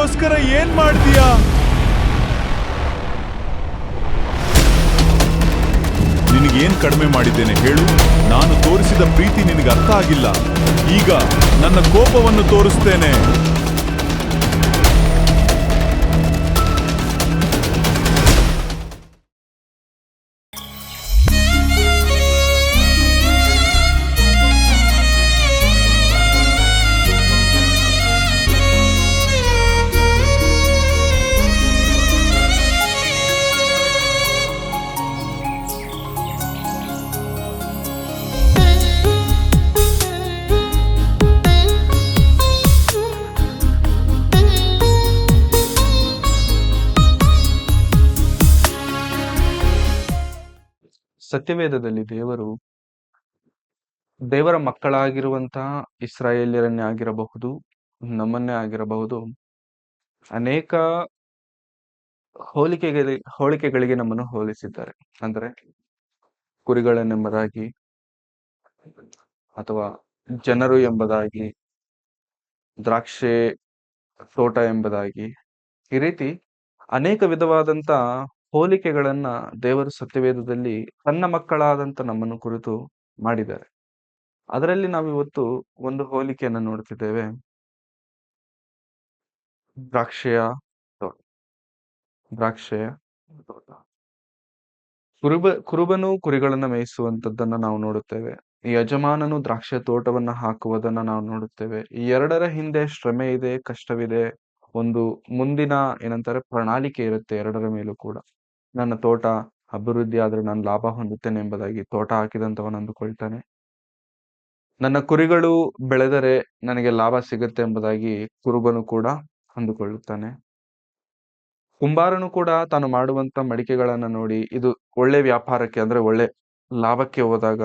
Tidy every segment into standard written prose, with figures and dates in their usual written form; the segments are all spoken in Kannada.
ನನಗೋಸ್ಕರ ಏನ್ ಮಾಡ್ತೀಯಾ? ನಿನಗೇನ್ ಕಡಿಮೆ ಮಾಡಿದ್ದೇನೆ ಹೇಳು? ನಾನು ತೋರಿಸಿದ ಪ್ರೀತಿ ನಿನಗೆ ಅರ್ಥ ಆಗಿಲ್ಲ. ಈಗ ನನ್ನ ಕೋಪವನ್ನು ತೋರಿಸ್ತೇನೆ. ಸತ್ಯವೇದದಲ್ಲಿ ದೇವರ ಮಕ್ಕಳಾಗಿರುವಂತಹ ಇಸ್ರಾಯೇಲ್ಯರನ್ನೇ ಆಗಿರಬಹುದು, ನಮ್ಮನ್ನೇ ಆಗಿರಬಹುದು, ಅನೇಕ ಹೋಲಿಕೆಗಳಿಗೆ ನಮ್ಮನ್ನು ಹೋಲಿಸಿದ್ದಾರೆ. ಅಂದ್ರೆ ಕುರಿಗಳನ್ನೆಂಬುದಾಗಿ, ಅಥವಾ ಜನರು ಎಂಬುದಾಗಿ, ದ್ರಾಕ್ಷೆ ತೋಟ ಎಂಬುದಾಗಿ, ಈ ರೀತಿ ಅನೇಕ ವಿಧವಾದಂತ ಹೋಲಿಕೆಗಳನ್ನ ದೇವರು ಸತ್ಯವೇದದಲ್ಲಿ ತನ್ನ ಮಕ್ಕಳಾದಂತ ನಮ್ಮನ್ನು ಕುರಿತು ಮಾಡಿದ್ದಾರೆ. ಅದರಲ್ಲಿ ನಾವಿವತ್ತು ಒಂದು ಹೋಲಿಕೆಯನ್ನು ನೋಡ್ತಿದ್ದೇವೆ. ದ್ರಾಕ್ಷೆಯ ತೋಟ. ಕುರುಬನು ಕುರಿಗಳನ್ನ ಮೇಯಿಸುವಂತದ್ದನ್ನ ನಾವು ನೋಡುತ್ತೇವೆ. ಈ ಯಜಮಾನನು ದ್ರಾಕ್ಷೆ ತೋಟವನ್ನ ಹಾಕುವುದನ್ನ ನಾವು ನೋಡುತ್ತೇವೆ. ಈ ಎರಡರ ಹಿಂದೆ ಶ್ರಮೆ ಇದೆ, ಕಷ್ಟವಿದೆ, ಒಂದು ಮುಂದಿನ ಏನಂತಾರೆ ಪ್ರಣಾಳಿಕೆ ಇರುತ್ತೆ ಎರಡರ ಮೇಲೂ ಕೂಡ. ನನ್ನ ತೋಟ ಅಭಿವೃದ್ಧಿ ಆದ್ರೆ ನಾನು ಲಾಭ ಹೊಂದುತ್ತೇನೆ ಎಂಬುದಾಗಿ ತೋಟ ಹಾಕಿದಂತವನು ಅಂದುಕೊಳ್ತಾನೆ. ನನ್ನ ಕುರಿಗಳು ಬೆಳೆದರೆ ನನಗೆ ಲಾಭ ಸಿಗುತ್ತೆ ಎಂಬುದಾಗಿ ಕುರುಬನು ಕೂಡ ಅಂದುಕೊಳ್ಳುತ್ತಾನೆ. ಕುಂಬಾರನು ಕೂಡ ತಾನು ಮಾಡುವಂತ ಮಡಿಕೆಗಳನ್ನ ನೋಡಿ ಇದು ಒಳ್ಳೆ ವ್ಯಾಪಾರಕ್ಕೆ ಅಂದ್ರೆ ಒಳ್ಳೆ ಲಾಭಕ್ಕೆ ಹೋದಾಗ,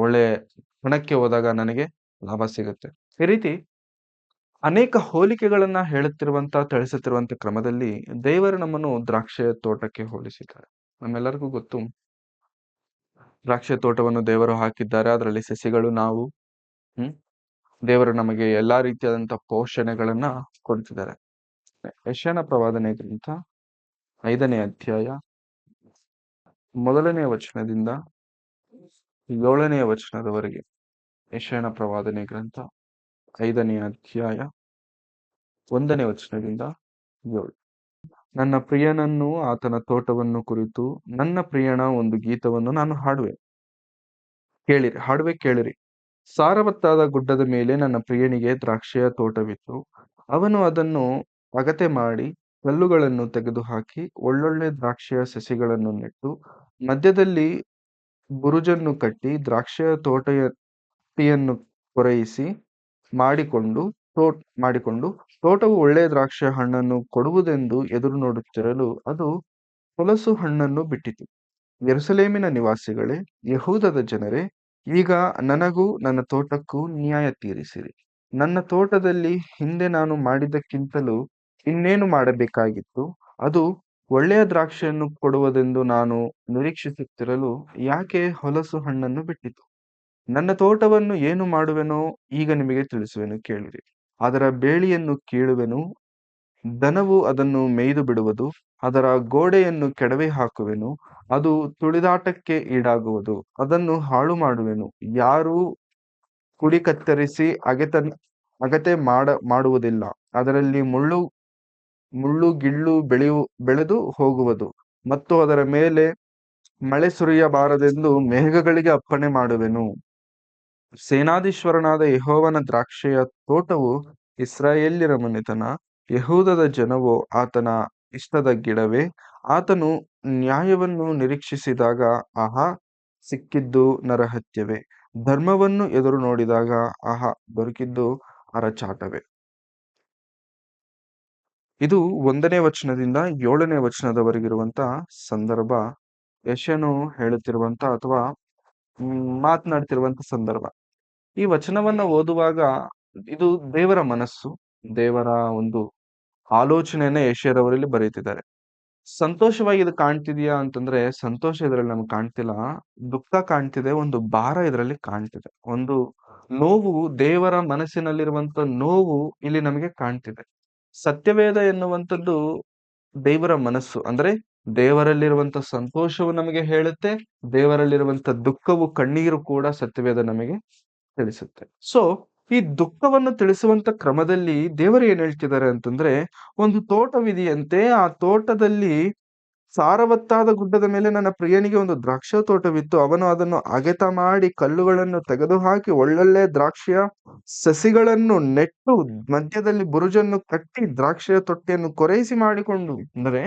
ಒಳ್ಳೆ ಹಣಕ್ಕೆ ಹೋದಾಗ ನನಗೆ ಲಾಭ ಸಿಗುತ್ತೆ. ಈ ರೀತಿ ಅನೇಕ ಹೋಲಿಕೆಗಳನ್ನ ತಿಳಿಸುತ್ತಿರುವಂತ ಕ್ರಮದಲ್ಲಿ ದೇವರು ನಮ್ಮನ್ನು ದ್ರಾಕ್ಷೆ ತೋಟಕ್ಕೆ ಹೋಲಿಸಿದ್ದಾರೆ. ನಮ್ಮೆಲ್ಲರಿಗೂ ಗೊತ್ತು, ದ್ರಾಕ್ಷೆ ತೋಟವನ್ನು ದೇವರು ಹಾಕಿದ್ದಾರೆ, ಅದರಲ್ಲಿ ಸಸಿಗಳು ನಾವು. ದೇವರು ನಮಗೆ ಎಲ್ಲಾ ರೀತಿಯಾದಂತ ಪೋಷಣೆಗಳನ್ನ ಕೊಡ್ತಿದ್ದಾರೆ. ಯೆಶಾಯನ ಪ್ರವಾದನೆ ಗ್ರಂಥ 5ನೇ ಅಧ್ಯಾಯ 1ನೇ ವಚನದಿಂದ 7ನೇ ವಚನದವರೆಗೆ. ಯೆಶಾಯನ ಪ್ರವಾದನೆ ಗ್ರಂಥ 5ನೇ ಅಧ್ಯಾಯ 1ನೇ ವಚನದಿಂದ 7. ನನ್ನ ಪ್ರಿಯನನ್ನು ಆತನ ತೋಟವನ್ನು ಕುರಿತು ನನ್ನ ಪ್ರಿಯನ ಒಂದು ಗೀತವನ್ನು ನಾನು ಹಾಡುವೆ ಕೇಳಿರಿ. ಸಾರವತ್ತಾದ ಗುಡ್ಡದ ಮೇಲೆ ನನ್ನ ಪ್ರಿಯನಿಗೆ ದ್ರಾಕ್ಷೆಯ ತೋಟವಿತ್ತು. ಅವನು ಅದನ್ನು ಅಗತೆ ಮಾಡಿ ಕಲ್ಲುಗಳನ್ನು ತೆಗೆದುಹಾಕಿ ಒಳ್ಳೊಳ್ಳೆ ದ್ರಾಕ್ಷೆಯ ಸಸಿಗಳನ್ನು ನೆಟ್ಟು ಮಧ್ಯದಲ್ಲಿ ಬುರುಜನ್ನು ಕಟ್ಟಿ ದ್ರಾಕ್ಷೆಯ ತೋಟವನ್ನು ಕೊರೆಯಿಸಿ ಮಾಡಿಕೊಂಡು ತೋಟವು ಒಳ್ಳೆಯ ದ್ರಾಕ್ಷಿಯ ಹಣ್ಣನ್ನು ಕೊಡುವುದೆಂದು ಎದುರು ನೋಡುತ್ತಿರಲು ಅದು ಹೊಲಸು ಹಣ್ಣನ್ನು ಬಿಟ್ಟಿತು. ಯೆರೂಸಲೇಮಿನ ನಿವಾಸಿಗಳೇ, ಯೆಹೂದದ ಜನರೇ, ಈಗ ನನಗೂ ನನ್ನ ತೋಟಕ್ಕೂ ನ್ಯಾಯ ತೀರಿಸಿರಿ. ನನ್ನ ತೋಟದಲ್ಲಿ ಹಿಂದೆ ನಾನು ಮಾಡಿದ್ದಕ್ಕಿಂತಲೂ ಇನ್ನೇನು ಮಾಡಬೇಕಾಗಿತ್ತು? ಅದು ಒಳ್ಳೆಯ ದ್ರಾಕ್ಷಿಯನ್ನು ಕೊಡುವುದೆಂದು ನಾನು ನಿರೀಕ್ಷಿಸುತ್ತಿರಲು ಯಾಕೆ ಹೊಲಸು ಹಣ್ಣನ್ನು ಬಿಟ್ಟಿತು? ನನ್ನ ತೋಟವನ್ನು ಏನು ಮಾಡುವೆನೋ ಈಗ ನಿಮಗೆ ತಿಳಿಸುವೆನು, ಕೇಳಿರಿ. ಅದರ ಬೇಲಿಯನ್ನು ಕೀಳುವೆನು, ದನವು ಅದನ್ನು ಮೇಯ್ದು ಬಿಡುವುದು. ಅದರ ಗೋಡೆಯನ್ನು ಕೆಡವಿ ಹಾಕುವೆನು, ಅದು ತುಳಿದಾಟಕ್ಕೆ ಈಡಾಗುವುದು. ಅದನ್ನು ಹಾಳು ಮಾಡುವೆನು, ಯಾರೂ ಕುಡಿ ಕತ್ತರಿಸಿ ಅಗತೆ ಮಾಡುವುದಿಲ್ಲ. ಅದರಲ್ಲಿ ಮುಳ್ಳು ಗಿಳ್ಳು ಬೆಳೆದು ಹೋಗುವುದು, ಮತ್ತು ಅದರ ಮೇಲೆ ಮಳೆ ಸುರಿಯಬಾರದೆಂದು ಮೇಘಗಳಿಗೆ ಅಪ್ಪಣೆ ಮಾಡುವೆನು. ಸೇನಾಧೀಶ್ವರನಾದ ಯೆಹೋವನ ದ್ರಾಕ್ಷೆಯ ತೋಟವು ಇಸ್ರಾಯೇಲ್ಯರ ಮನೆತನ, ಯೆಹೂದದ ಜನವೋ ಆತನ ಇಷ್ಟದ ಗಿಡವೇ. ಆತನು ನ್ಯಾಯವನ್ನು ನಿರೀಕ್ಷಿಸಿದಾಗ ಆಹಾ, ಸಿಕ್ಕಿದ್ದು ನರಹತ್ಯವೇ. ಧರ್ಮವನ್ನು ಎದುರು ನೋಡಿದಾಗ ಆಹಾ, ದೊರಕಿದ್ದು ಅರಚಾಟವೇ. ಇದು 1ನೇ ವಚನದಿಂದ 7ನೇ ವಚನದವರೆಗಿರುವಂತ ಸಂದರ್ಭ. ಯೆಶಾಯನು ಹೇಳುತ್ತಿರುವಂತ ಅಥವಾ ಮಾತನಾಡ್ತಿರುವಂತ ಸಂದರ್ಭ. ಈ ವಚನವನ್ನ ಓದುವಾಗ ಇದು ದೇವರ ಮನಸ್ಸು, ದೇವರ ಒಂದು ಆಲೋಚನೆಯನ್ನ ಯೆಶಾಯರವರಲ್ಲಿ ಬರೀತಿದ್ದಾರೆ. ಸಂತೋಷವಾಗಿ ಇದು ಕಾಣ್ತಿದ್ಯಾ ಅಂತಂದ್ರೆ ಸಂತೋಷ ಇದರಲ್ಲಿ ನಮ್ಗೆ ಕಾಣ್ತಿಲ್ಲ, ದುಃಖ ಕಾಣ್ತಿದೆ, ಒಂದು ಭಾರ ಇದರಲ್ಲಿ ಕಾಣ್ತಿದೆ, ಒಂದು ನೋವು, ದೇವರ ಮನಸ್ಸಿನಲ್ಲಿರುವಂತ ನೋವು ಇಲ್ಲಿ ನಮಗೆ ಕಾಣ್ತಿದೆ. ಸತ್ಯವೇದ ಎನ್ನುವಂಥದ್ದು ದೇವರ ಮನಸ್ಸು. ಅಂದ್ರೆ ದೇವರಲ್ಲಿರುವಂತ ಸಂತೋಷವು ನಮಗೆ ಹೇಳುತ್ತೆ, ದೇವರಲ್ಲಿರುವಂತ ದುಃಖವು ಕಣ್ಣೀರು ಕೂಡ ಸತ್ಯವೇದ ನಮಗೆ ತಿಳಿಸುತ್ತೆ. ಸೊ ಈ ದುಃಖವನ್ನು ತಿಳಿಸುವಂತ ಕ್ರಮದಲ್ಲಿ ದೇವರು ಏನ್ ಹೇಳ್ತಿದ್ದಾರೆ ಅಂತಂದ್ರೆ, ಒಂದು ತೋಟವಿದೆಯಂತೆ, ಆ ತೋಟದಲ್ಲಿ ಸಾರವತ್ತಾದ ಗುಡ್ಡದ ಮೇಲೆ ನನ್ನ ಪ್ರಿಯನಿಗೆ ಒಂದು ದ್ರಾಕ್ಷ ತೋಟವಿತ್ತು. ಅವನು ಅದನ್ನು ಅಗೆತ ಮಾಡಿ ಕಲ್ಲುಗಳನ್ನು ತೆಗೆದುಹಾಕಿ ಒಳ್ಳೊಳ್ಳೆ ದ್ರಾಕ್ಷಿಯ ಸಸಿಗಳನ್ನು ನೆಟ್ಟು ಮಧ್ಯದಲ್ಲಿ ಬುರುಜನ್ನು ಕಟ್ಟಿ ದ್ರಾಕ್ಷಿಯ ತೊಟ್ಟಿಯನ್ನು ಕೊರೈಸಿ ಮಾಡಿಕೊಂಡು, ಅಂದರೆ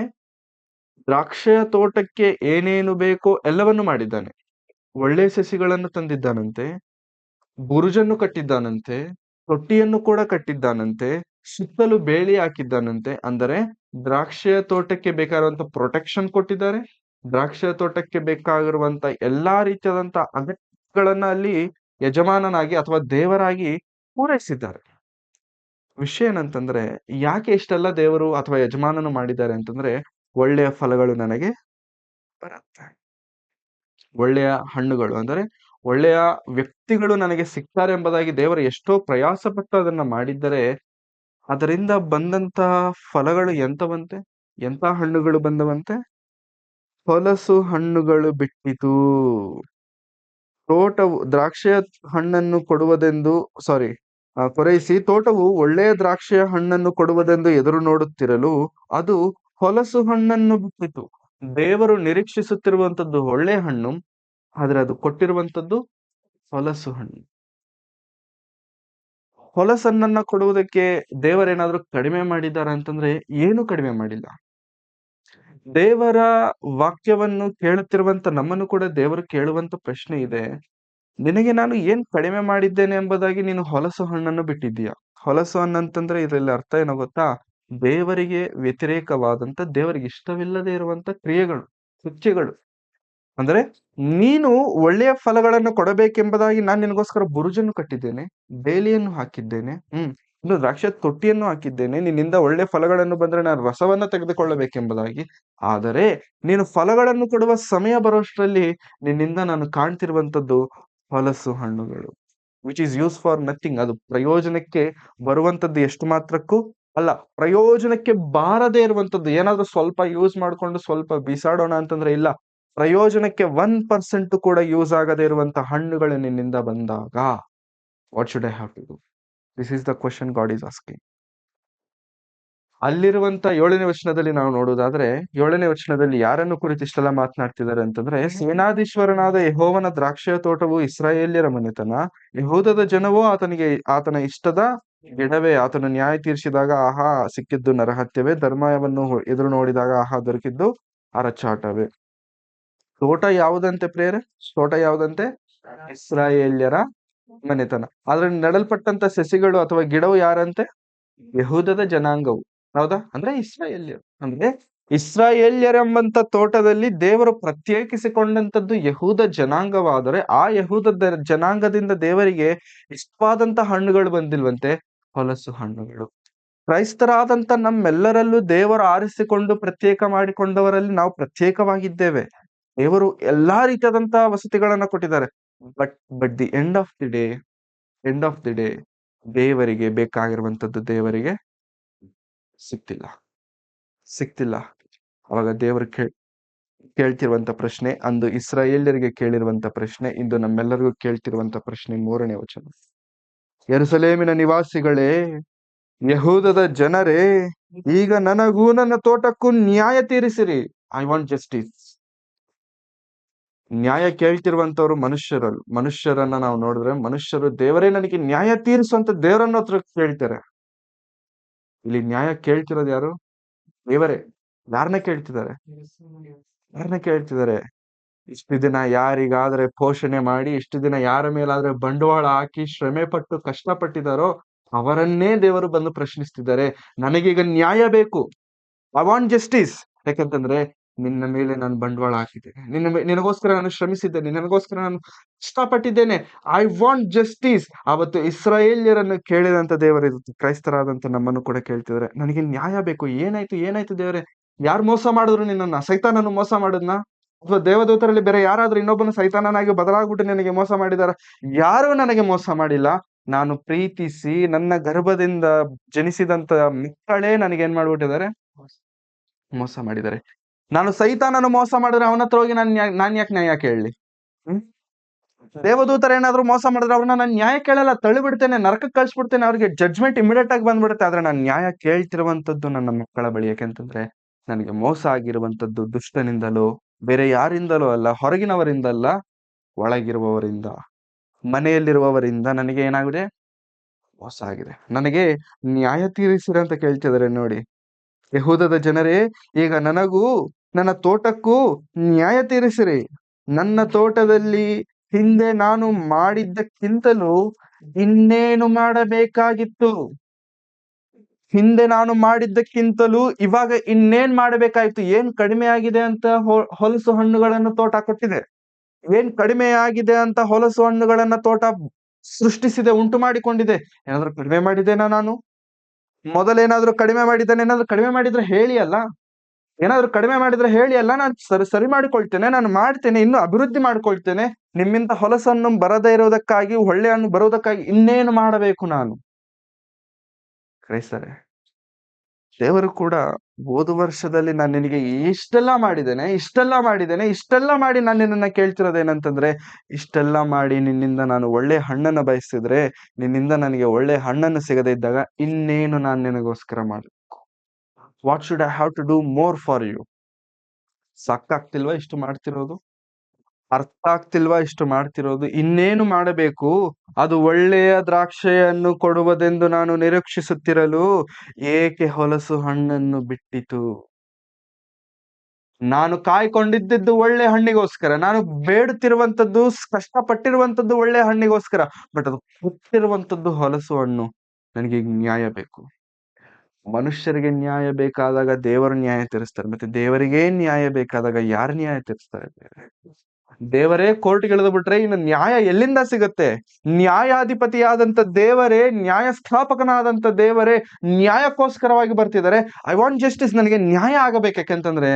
ದ್ರಾಕ್ಷಿಯ ತೋಟಕ್ಕೆ ಏನೇನು ಬೇಕೋ ಎಲ್ಲವನ್ನು ಮಾಡಿದ್ದಾನೆ. ಒಳ್ಳೆ ಸಸಿಗಳನ್ನು ತಂದಿದ್ದಾನಂತೆ, ಬುರುಜನ್ನು ಕಟ್ಟಿದ್ದಾನಂತೆ, ತೊಟ್ಟಿಯನ್ನು ಕೂಡ ಕಟ್ಟಿದ್ದಾನಂತೆ, ಸುತ್ತಲೂ ಬೇಲಿ ಹಾಕಿದ್ದಾನಂತೆ. ಅಂದರೆ ದ್ರಾಕ್ಷಿಯ ತೋಟಕ್ಕೆ ಬೇಕಾಗಿರುವಂತ ಪ್ರೊಟೆಕ್ಷನ್ ಕೊಟ್ಟಿದ್ದಾರೆ, ದ್ರಾಕ್ಷಿಯ ತೋಟಕ್ಕೆ ಬೇಕಾಗಿರುವಂತ ಎಲ್ಲಾ ರೀತಿಯಾದಂತ ಅಗತ್ಯಗಳನ್ನ ಅಲ್ಲಿ ಯಜಮಾನನಾಗಿ ಅಥವಾ ದೇವರಾಗಿ ಪೂರೈಸಿದ್ದಾರೆ. ವಿಷಯ ಏನಂತಂದ್ರೆ, ಯಾಕೆ ಇಷ್ಟೆಲ್ಲ ದೇವರು ಅಥವಾ ಯಜಮಾನನು ಮಾಡಿದ್ದಾರೆ ಅಂತಂದ್ರೆ, ಒಳ್ಳೆಯ ಫಲಗಳು ನನಗೆ ಬರುತ್ತೆ, ಒಳ್ಳೆಯ ಹಣ್ಣುಗಳು ಅಂದರೆ ಒಳ್ಳೆಯ ವ್ಯಕ್ತಿಗಳು ನನಗೆ ಸಿಗ್ತಾರೆ ಎಂಬುದಾಗಿ ದೇವರು ಎಷ್ಟೋ ಪ್ರಯಾಸ ಪಟ್ಟು ಅದನ್ನ ಮಾಡಿದ್ದರೆ, ಅದರಿಂದ ಬಂದಂತಹ ಫಲಗಳು ಎಂತವಂತೆ, ಎಂತ ಹಣ್ಣುಗಳು ಬಂದವಂತೆ? ಹೊಲಸು ಹಣ್ಣುಗಳು ಬಿಟ್ಟಿತು. ತೋಟವು ದ್ರಾಕ್ಷಿಯ ಹಣ್ಣನ್ನು ಕೊಡುವುದೆಂದು ಕೊರೈಸಿ ತೋಟವು ಒಳ್ಳೆಯ ದ್ರಾಕ್ಷಿಯ ಹಣ್ಣನ್ನು ಕೊಡುವುದೆಂದು ಎದುರು ನೋಡುತ್ತಿರಲು ಅದು ಹೊಲಸು ಹಣ್ಣನ್ನು ಬಿಟ್ಟಿತು. ದೇವರು ನಿರೀಕ್ಷಿಸುತ್ತಿರುವಂತದ್ದು ಒಳ್ಳೆಯ ಹಣ್ಣು, ಆದ್ರೆ ಅದು ಕೊಟ್ಟಿರುವಂತದ್ದು ಹೊಲಸು ಹಣ್ಣು. ಹೊಲಸನ್ನನ್ನ ಕೊಡುವುದಕ್ಕೆ ದೇವರೇನಾದ್ರೂ ಕಡಿಮೆ ಮಾಡಿದ್ದಾರೆ ಅಂತಂದ್ರೆ ಏನು ಕಡಿಮೆ ಮಾಡಿಲ್ಲ. ದೇವರ ವಾಕ್ಯವನ್ನು ಕೇಳುತ್ತಿರುವಂತ ನಮ್ಮನ್ನು ಕೂಡ ದೇವರು ಕೇಳುವಂತ ಪ್ರಶ್ನೆ ಇದೆ, ನಿನಗೆ ನಾನು ಏನ್ ಕಡಿಮೆ ಮಾಡಿದ್ದೇನೆ ಎಂಬುದಾಗಿ ನೀನು ಹೊಲಸು ಹಣ್ಣನ್ನು ಬಿಟ್ಟಿದ್ದೀಯಾ? ಹೊಲಸು ಹಣ್ಣಂತಂದ್ರೆ ಇದರಲ್ಲಿ ಅರ್ಥ ಏನೋ ಗೊತ್ತಾ? ದೇವರಿಗೆ ವ್ಯತಿರೇಕವಾದಂತ, ದೇವರಿಗೆ ಇಷ್ಟವಿಲ್ಲದೆ ಇರುವಂತ ಕ್ರಿಯೆಗಳು, ಕೃತ್ಯಗಳು. ಅಂದ್ರೆ ನೀನು ಒಳ್ಳೆಯ ಫಲಗಳನ್ನು ಕೊಡಬೇಕೆಂಬುದಾಗಿ ನಾನು ನಿನಗೋಸ್ಕರ ಬುರುಜನ್ನು ಕಟ್ಟಿದ್ದೇನೆ, ಬೇಲಿಯನ್ನು ಹಾಕಿದ್ದೇನೆ, ಇನ್ನು ದ್ರಾಕ್ಷ ತೊಟ್ಟಿಯನ್ನು ಹಾಕಿದ್ದೇನೆ, ನಿನ್ನಿಂದ ಒಳ್ಳೆ ಫಲಗಳನ್ನು ಬಂದ್ರೆ ನಾನು ರಸವನ್ನ ತೆಗೆದುಕೊಳ್ಳಬೇಕೆಂಬುದಾಗಿ. ಆದರೆ ನೀನು ಫಲಗಳನ್ನು ಕೊಡುವ ಸಮಯ ಬರೋಷ್ಟರಲ್ಲಿ ನಿನ್ನಿಂದ ನಾನು ಕಾಣ್ತಿರುವಂತದ್ದು ಹೊಲಸು ಹಣ್ಣುಗಳು, which is use for nothing. ಅದು ಪ್ರಯೋಜನಕ್ಕೆ ಬರುವಂತದ್ದು ಎಷ್ಟು ಮಾತ್ರಕ್ಕೂ ಅಲ್ಲ, ಪ್ರಯೋಜನಕ್ಕೆ ಬಾರದೇ ಇರುವಂತದ್ದು. ಏನಾದ್ರೂ ಸ್ವಲ್ಪ ಯೂಸ್ ಮಾಡ್ಕೊಂಡು ಸ್ವಲ್ಪ ಬಿಸಾಡೋಣ ಅಂತಂದ್ರೆ ಇಲ್ಲ, ಪ್ರಯೋಜನಕ್ಕೆ 1% ಕೂಡ ಯೂಸ್ ಆಗದೇ ಇರುವಂತ ಹಣ್ಣುಗಳು ನಿನ್ನಿಂದ ಬಂದಾಗ what should I have to do? This is the question God is asking. ಅಲ್ಲಿರುವಂತ 7ನೇ ವಚನದಲ್ಲಿ ನಾವು ನೋಡುವುದಾದ್ರೆ, 7ನೇ ವಚನದಲ್ಲಿ ಯಾರನ್ನು ಕುರಿತು ಇಷ್ಟೆಲ್ಲ ಮಾತನಾಡ್ತಿದ್ದಾರೆ ಅಂತಂದ್ರೆ, ಸೇನಾಧೀಶ್ವರನಾದ ಯೆಹೋವನ ದ್ರಾಕ್ಷಿಯ ತೋಟವು ಇಸ್ರಾಯೇಲ್ಯರ ಮನೆತನ, ಯೆಹೂದದ ಜನವೋ ಆತನ ಇಷ್ಟದ ಗಿಡವೇ. ಆತನು ನ್ಯಾಯ ತೀರಿಸಿದಾಗ ಆಹಾ ಸಿಕ್ಕಿದ್ದು ನರಹತ್ಯವೇ, ಧರ್ಮವನ್ನು ಎದುರು ನೋಡಿದಾಗ ಆಹಾ ದೊರಕಿದ್ದು ಅರಚಾಟವೇ. ತೋಟ ಯಾವುದಂತೆ ಪ್ರೇರೆ? ತೋಟ ಯಾವುದಂತೆ? ಇಸ್ರಾಯೇಲ್ಯರ ಮನೆತನ. ಅದ್ರಲ್ಲಿ ನೆಡಲ್ಪಟ್ಟಂತ ಸಸಿಗಳು ಅಥವಾ ಗಿಡವು ಯಾರಂತೆ? ಯೆಹೂದದ ಜನಾಂಗವು. ಹೌದಾ? ಅಂದ್ರೆ ಇಸ್ರಾಯೇಲ್ಯರು. ಅಂದ್ರೆ ಇಸ್ರಾಯೇಲ್ಯರೆಂಬಂತ ತೋಟದಲ್ಲಿ ದೇವರು ಪ್ರತ್ಯೇಕಿಸಿಕೊಂಡಂತದ್ದು ಯೆಹೂದ ಜನಾಂಗವಾದರೆ, ಆ ಯೆಹೂದ ಜನಾಂಗದಿಂದ ದೇವರಿಗೆ ಇಷ್ಟವಾದಂತ ಹಣ್ಣುಗಳು ಬಂದಿಲ್ವಂತೆ, ಹೊಲಸು ಹಣ್ಣುಗಳು. ಕ್ರೈಸ್ತರಾದಂತ ನಮ್ಮೆಲ್ಲರಲ್ಲೂ ದೇವರು ಆರಿಸಿಕೊಂಡು ಪ್ರತ್ಯೇಕ ಮಾಡಿಕೊಂಡವರಲ್ಲಿ ನಾವು ಪ್ರತ್ಯೇಕವಾಗಿದ್ದೇವೆ. ದೇವರು ಎಲ್ಲಾ ರೀತಿಯಾದಂತಹ ವಸತಿಗಳನ್ನ ಕೊಟ್ಟಿದ್ದಾರೆ. But the end of the day ದೇವರಿಗೆ ಬೇಕಾಗಿರುವಂತದ್ದು ದೇವರಿಗೆ ಸಿಕ್ತಿಲ್ಲ. ಅವಾಗ ದೇವರು ಕೇಳ್ತಿರುವಂತ ಪ್ರಶ್ನೆ, ಅಂದು ಇಸ್ರಾಯೇಲ್ಯರಿಗೆ ಕೇಳಿರುವಂತ ಪ್ರಶ್ನೆ, ಇಂದು ನಮ್ಮೆಲ್ಲರಿಗೂ ಕೇಳ್ತಿರುವಂತ ಪ್ರಶ್ನೆ. 3ನೇ ವಚನ, ಯೆರೂಸಲೇಮಿನ ನಿವಾಸಿಗಳೇ, ಯೆಹೂದದ ಜನರೇ, ಈಗ ನನಗೂ ನನ್ನ ತೋಟಕ್ಕೂ ನ್ಯಾಯ ತೀರಿಸಿರಿ. I want justice. ನ್ಯಾಯ ಕೇಳ್ತಿರುವಂತವ್ರು ಮನುಷ್ಯರನ್ನ ನಾವು ನೋಡಿದ್ರೆ, ಮನುಷ್ಯರು ದೇವರೇ ನನಗೆ ನ್ಯಾಯ ತೀರಿಸುವಂತ ದೇವರನ್ನ ಹತ್ರ ಕೇಳ್ತಾರೆ. ಇಲ್ಲಿ ನ್ಯಾಯ ಕೇಳ್ತಿರೋದು ಯಾರು? ದೇವರೇ. ಯಾರನ್ನ ಕೇಳ್ತಿದ್ದಾರೆ? ಇಷ್ಟು ದಿನ ಯಾರಿಗಾದ್ರೆ ಪೋಷಣೆ ಮಾಡಿ, ಇಷ್ಟು ದಿನ ಯಾರ ಮೇಲಾದ್ರೆ ಬಂಡವಾಳ ಹಾಕಿ ಶ್ರಮೆ ಪಟ್ಟು ಕಷ್ಟಪಟ್ಟಿದಾರೋ ಅವರನ್ನೇ ದೇವರು ಬಂದು ಪ್ರಶ್ನಿಸ್ತಿದ್ದಾರೆ. ನನಗೀಗ ನ್ಯಾಯ ಬೇಕು, ಐ ವಾಂಟ್ ಜಸ್ಟಿಸ್. ಯಾಕಂತಂದ್ರೆ ನಿನ್ನ ಮೇಲೆ ನಾನು ಬಂಡವಾಳ ಹಾಕಿದ್ದೇನೆ, ನಿನಗೋಸ್ಕರ ನಾನು ಶ್ರಮಿಸಿದ್ದೇನೆ, ನಿನಗೋಸ್ಕರ ನಾನು ಕಷ್ಟಪಟ್ಟಿದ್ದೇನೆ. I want justice. ಅವತ್ತು ಇಸ್ರಾಯೇಲ್ಯರನ್ನು ಕೇಳಿದಂತ ದೇವರು ಕ್ರೈಸ್ತರಾದಂತ ನಮ್ಮನ್ನು ಕೂಡ ಕೇಳ್ತಿದ್ದಾರೆ, ನನಗೆ ನ್ಯಾಯ ಬೇಕು. ಏನಾಯ್ತು ದೇವರೇ? ಯಾರು ಮೋಸ ಮಾಡಿದ್ರು ನಿನ್ನನ್ನ? ಸೈತಾನನು ಮೋಸ ಮಾಡಿದ್ನಾ? ಅಥವಾ ದೇವದೂತರಲ್ಲಿ ಬೇರೆ ಯಾರಾದ್ರೂ ಇನ್ನೊಬ್ಬನ ಸೈತಾನನಾಗಿ ಬದಲಾಗ್ಬಿಟ್ಟು ನನಗೆ ಮೋಸ ಮಾಡಿದಾರ? ಯಾರು ನನಗೆ ಮೋಸ ಮಾಡಿಲ್ಲ. ನಾನು ಪ್ರೀತಿಸಿ ನನ್ನ ಗರ್ಭದಿಂದ ಜನಿಸಿದಂತ ಮಕ್ಕಳೇ ನನಗೇನ್ ಮಾಡ್ಬಿಟ್ಟಿದ್ದಾರೆ, ಮೋಸ ಮಾಡಿದ್ದಾರೆ. ನಾನು ಸೈತಾನನು ಮೋಸ ಮಾಡಿದ್ರೆ ಅವನ ಹತ್ರ ಹೋಗಿ ನಾನ್ ಯಾಕೆ ನ್ಯಾಯ ಕೇಳಲಿ? ದೇವದೂತರ ಏನಾದ್ರು ಮೋಸ ಮಾಡಿದ್ರೆ ಅವ್ರನ್ನ ನಾನು ನ್ಯಾಯ ಕೇಳಲ್ಲ, ತಳ್ಳಿಬಿಡ್ತೇನೆ, ನರಕಕ್ಕೆ ಕಳ್ಸಿಬಿಡ್ತೇನೆ, ಅವ್ರಿಗೆ ಜಡ್ಜ್ಮೆಂಟ್ ಇಮಿಡಿಯೇಟ್ ಆಗಿ ಬಂದ್ಬಿಡುತ್ತೆ. ಆದ್ರೆ ನಾನು ನ್ಯಾಯ ಕೇಳ್ತಿರುವಂತದ್ದು ನನ್ನ ಮಕ್ಕಳ ಬಳಿ. ಯಾಕೆಂತಂದ್ರೆ ನನಗೆ ಮೋಸ ಆಗಿರುವಂತದ್ದು ದುಷ್ಟನಿಂದಲೋ ಬೇರೆ ಯಾರಿಂದಲೋ ಅಲ್ಲ, ಹೊರಗಿನವರಿಂದಲ್ಲ, ಒಳಗಿರುವವರಿಂದ, ಮನೆಯಲ್ಲಿರುವವರಿಂದ ನನಗೆ ಏನಾಗಿದೆ, ಮೋಸ ಆಗಿದೆ. ನನಗೆ ನ್ಯಾಯ ತೀರಿಸಿರಿ ಅಂತ ಕೇಳ್ತಿದಾರೆ ನೋಡಿ. ಯೆಹೂದದ ಜನರೇ, ಈಗ ನನಗೂ ನನ್ನ ತೋಟಕ್ಕೂ ನ್ಯಾಯ ತೀರಿಸಿರಿ. ನನ್ನ ತೋಟದಲ್ಲಿ ಹಿಂದೆ ನಾನು ಮಾಡಿದ್ದಕ್ಕಿಂತಲೂ ಇನ್ನೇನು ಮಾಡಬೇಕಾಗಿತ್ತು? ಹಿಂದೆ ನಾನು ಮಾಡಿದ್ದಕ್ಕಿಂತಲೂ ಇವಾಗ ಇನ್ನೇನ್ ಮಾಡಬೇಕಾಯ್ತು? ಏನ್ ಕಡಿಮೆ ಆಗಿದೆ ಅಂತ ಹೊಲಸು ಹಣ್ಣುಗಳನ್ನು ತೋಟ ಕೊಟ್ಟಿದೆ? ಏನ್ ಕಡಿಮೆ ಆಗಿದೆ ಅಂತ ಹೊಲಸು ಹಣ್ಣುಗಳನ್ನ ತೋಟ ಸೃಷ್ಟಿಸಿದೆ, ಉಂಟು ಮಾಡಿಕೊಂಡಿದೆ? ಏನಾದ್ರೂ ಕಡಿಮೆ ಮಾಡಿದ್ದೇನಾ ನಾನು? ಮೊದಲೇನಾದ್ರೂ ಕಡಿಮೆ ಮಾಡಿದ್ದೇನೆ? ಏನಾದ್ರೂ ಕಡಿಮೆ ಮಾಡಿದ್ರೆ ಹೇಳಿ ಅಲ್ಲ. ಏನಾದ್ರು ಕಡಿಮೆ ಮಾಡಿದ್ರೆ ಹೇಳಿ ಅಲ್ಲ, ನಾನು ಸರಿ ಮಾಡಿಕೊಳ್ತೇನೆ, ನಾನು ಮಾಡ್ತೇನೆ, ಇನ್ನು ಅಭಿವೃದ್ಧಿ ಮಾಡ್ಕೊಳ್ತೇನೆ. ನಿಮ್ಮಿಂದ ಹೊಲಸನ್ನು ಬರದೇ ಇರೋದಕ್ಕಾಗಿ, ಒಳ್ಳೆ ಹಣ್ಣು ಬರೋದಕ್ಕಾಗಿ ಇನ್ನೇನು ಮಾಡಬೇಕು ನಾನು? ಕ್ರೈಸ್ತರೇ, ದೇವರು ಕೂಡ ಹೋದ ವರ್ಷದಲ್ಲಿ ನಾನು ನಿನಗೆ ಇಷ್ಟೆಲ್ಲ ಮಾಡಿದ್ದೇನೆ, ಇಷ್ಟೆಲ್ಲ ಮಾಡಿ ನಾನು ನಿನ್ನನ್ನ ಕೇಳ್ತಿರೋದೇನಂತಂದ್ರೆ, ಇಷ್ಟೆಲ್ಲ ಮಾಡಿ ನಿನ್ನಿಂದ ನಾನು ಒಳ್ಳೆ ಹಣ್ಣನ್ನ ಬಯಸಿದ್ರೆ, ನಿನ್ನಿಂದ ನನಗೆ ಒಳ್ಳೆ ಹಣ್ಣನ್ನು ಸಿಗದೇ ಇದ್ದಾಗ ಇನ್ನೇನು ನಾನು ನಿನಗೋಸ್ಕರ ಮಾಡಬೇಕು? What should I have to do more for you? ಸಾಕಾಗ್ತಿಲ್ವಾ ಇಷ್ಟು ಮಾಡ್ತಿರೋದು? ಅರ್ಥ ಆಗ್ತಿಲ್ವಾ ಇಷ್ಟು ಮಾಡ್ತಿರೋದು? ಇನ್ನೇನು ಮಾಡಬೇಕು? ಅದು ಒಳ್ಳೆಯ ದ್ರಾಕ್ಷೆಯನ್ನು ಕೊಡುವುದೆಂದು ನಾನು ನಿರೀಕ್ಷಿಸುತ್ತಿರಲು ಏಕೆ ಹೊಲಸು ಹಣ್ಣನ್ನು ಬಿಟ್ಟಿತು? ನಾನು ಕಾಯ್ಕೊಂಡಿದ್ದು ಒಳ್ಳೆ ಹಣ್ಣಿಗೋಸ್ಕರ, ನಾನು ಬೇಡುತ್ತಿರುವಂತದ್ದು, ಕಷ್ಟಪಟ್ಟಿರುವಂತದ್ದು ಒಳ್ಳೆ ಹಣ್ಣಿಗೋಸ್ಕರ. ಬಟ್ ಅದು ಹುಟ್ಟಿರುವಂತದ್ದು ಹೊಲಸು ಹಣ್ಣು. ನನಗೆ ಈಗ ನ್ಯಾಯ ಬೇಕು. ಮನುಷ್ಯರಿಗೆ ನ್ಯಾಯ ಬೇಕಾದಾಗ ದೇವರು ನ್ಯಾಯ ತೀರಿಸ್ತಾರೆ, ಮತ್ತೆ ದೇವರಿಗೆ ನ್ಯಾಯ ಬೇಕಾದಾಗ ಯಾರು ನ್ಯಾಯ ತೀರಿಸ್ತಾರೆ? ದೇವರೇ ಕೋರ್ಟ್ಗೆ ಇಳಿದು ಬಿಟ್ರೆ ಇನ್ನು ನ್ಯಾಯ ಎಲ್ಲಿಂದ ಸಿಗುತ್ತೆ? ನ್ಯಾಯಾಧಿಪತಿಯಾದಂತ ದೇವರೇ, ನ್ಯಾಯ ಸ್ಥಾಪಕನಾದಂತ ದೇವರೇ ನ್ಯಾಯಕ್ಕೋಸ್ಕರವಾಗಿ ಬರ್ತಿದ್ದಾರೆ. ಐ ವಾಂಟ್ ಜಸ್ಟಿಸ್, ನನಗೆ ನ್ಯಾಯ ಆಗಬೇಕು. ಯಾಕೆಂತಂದ್ರೆ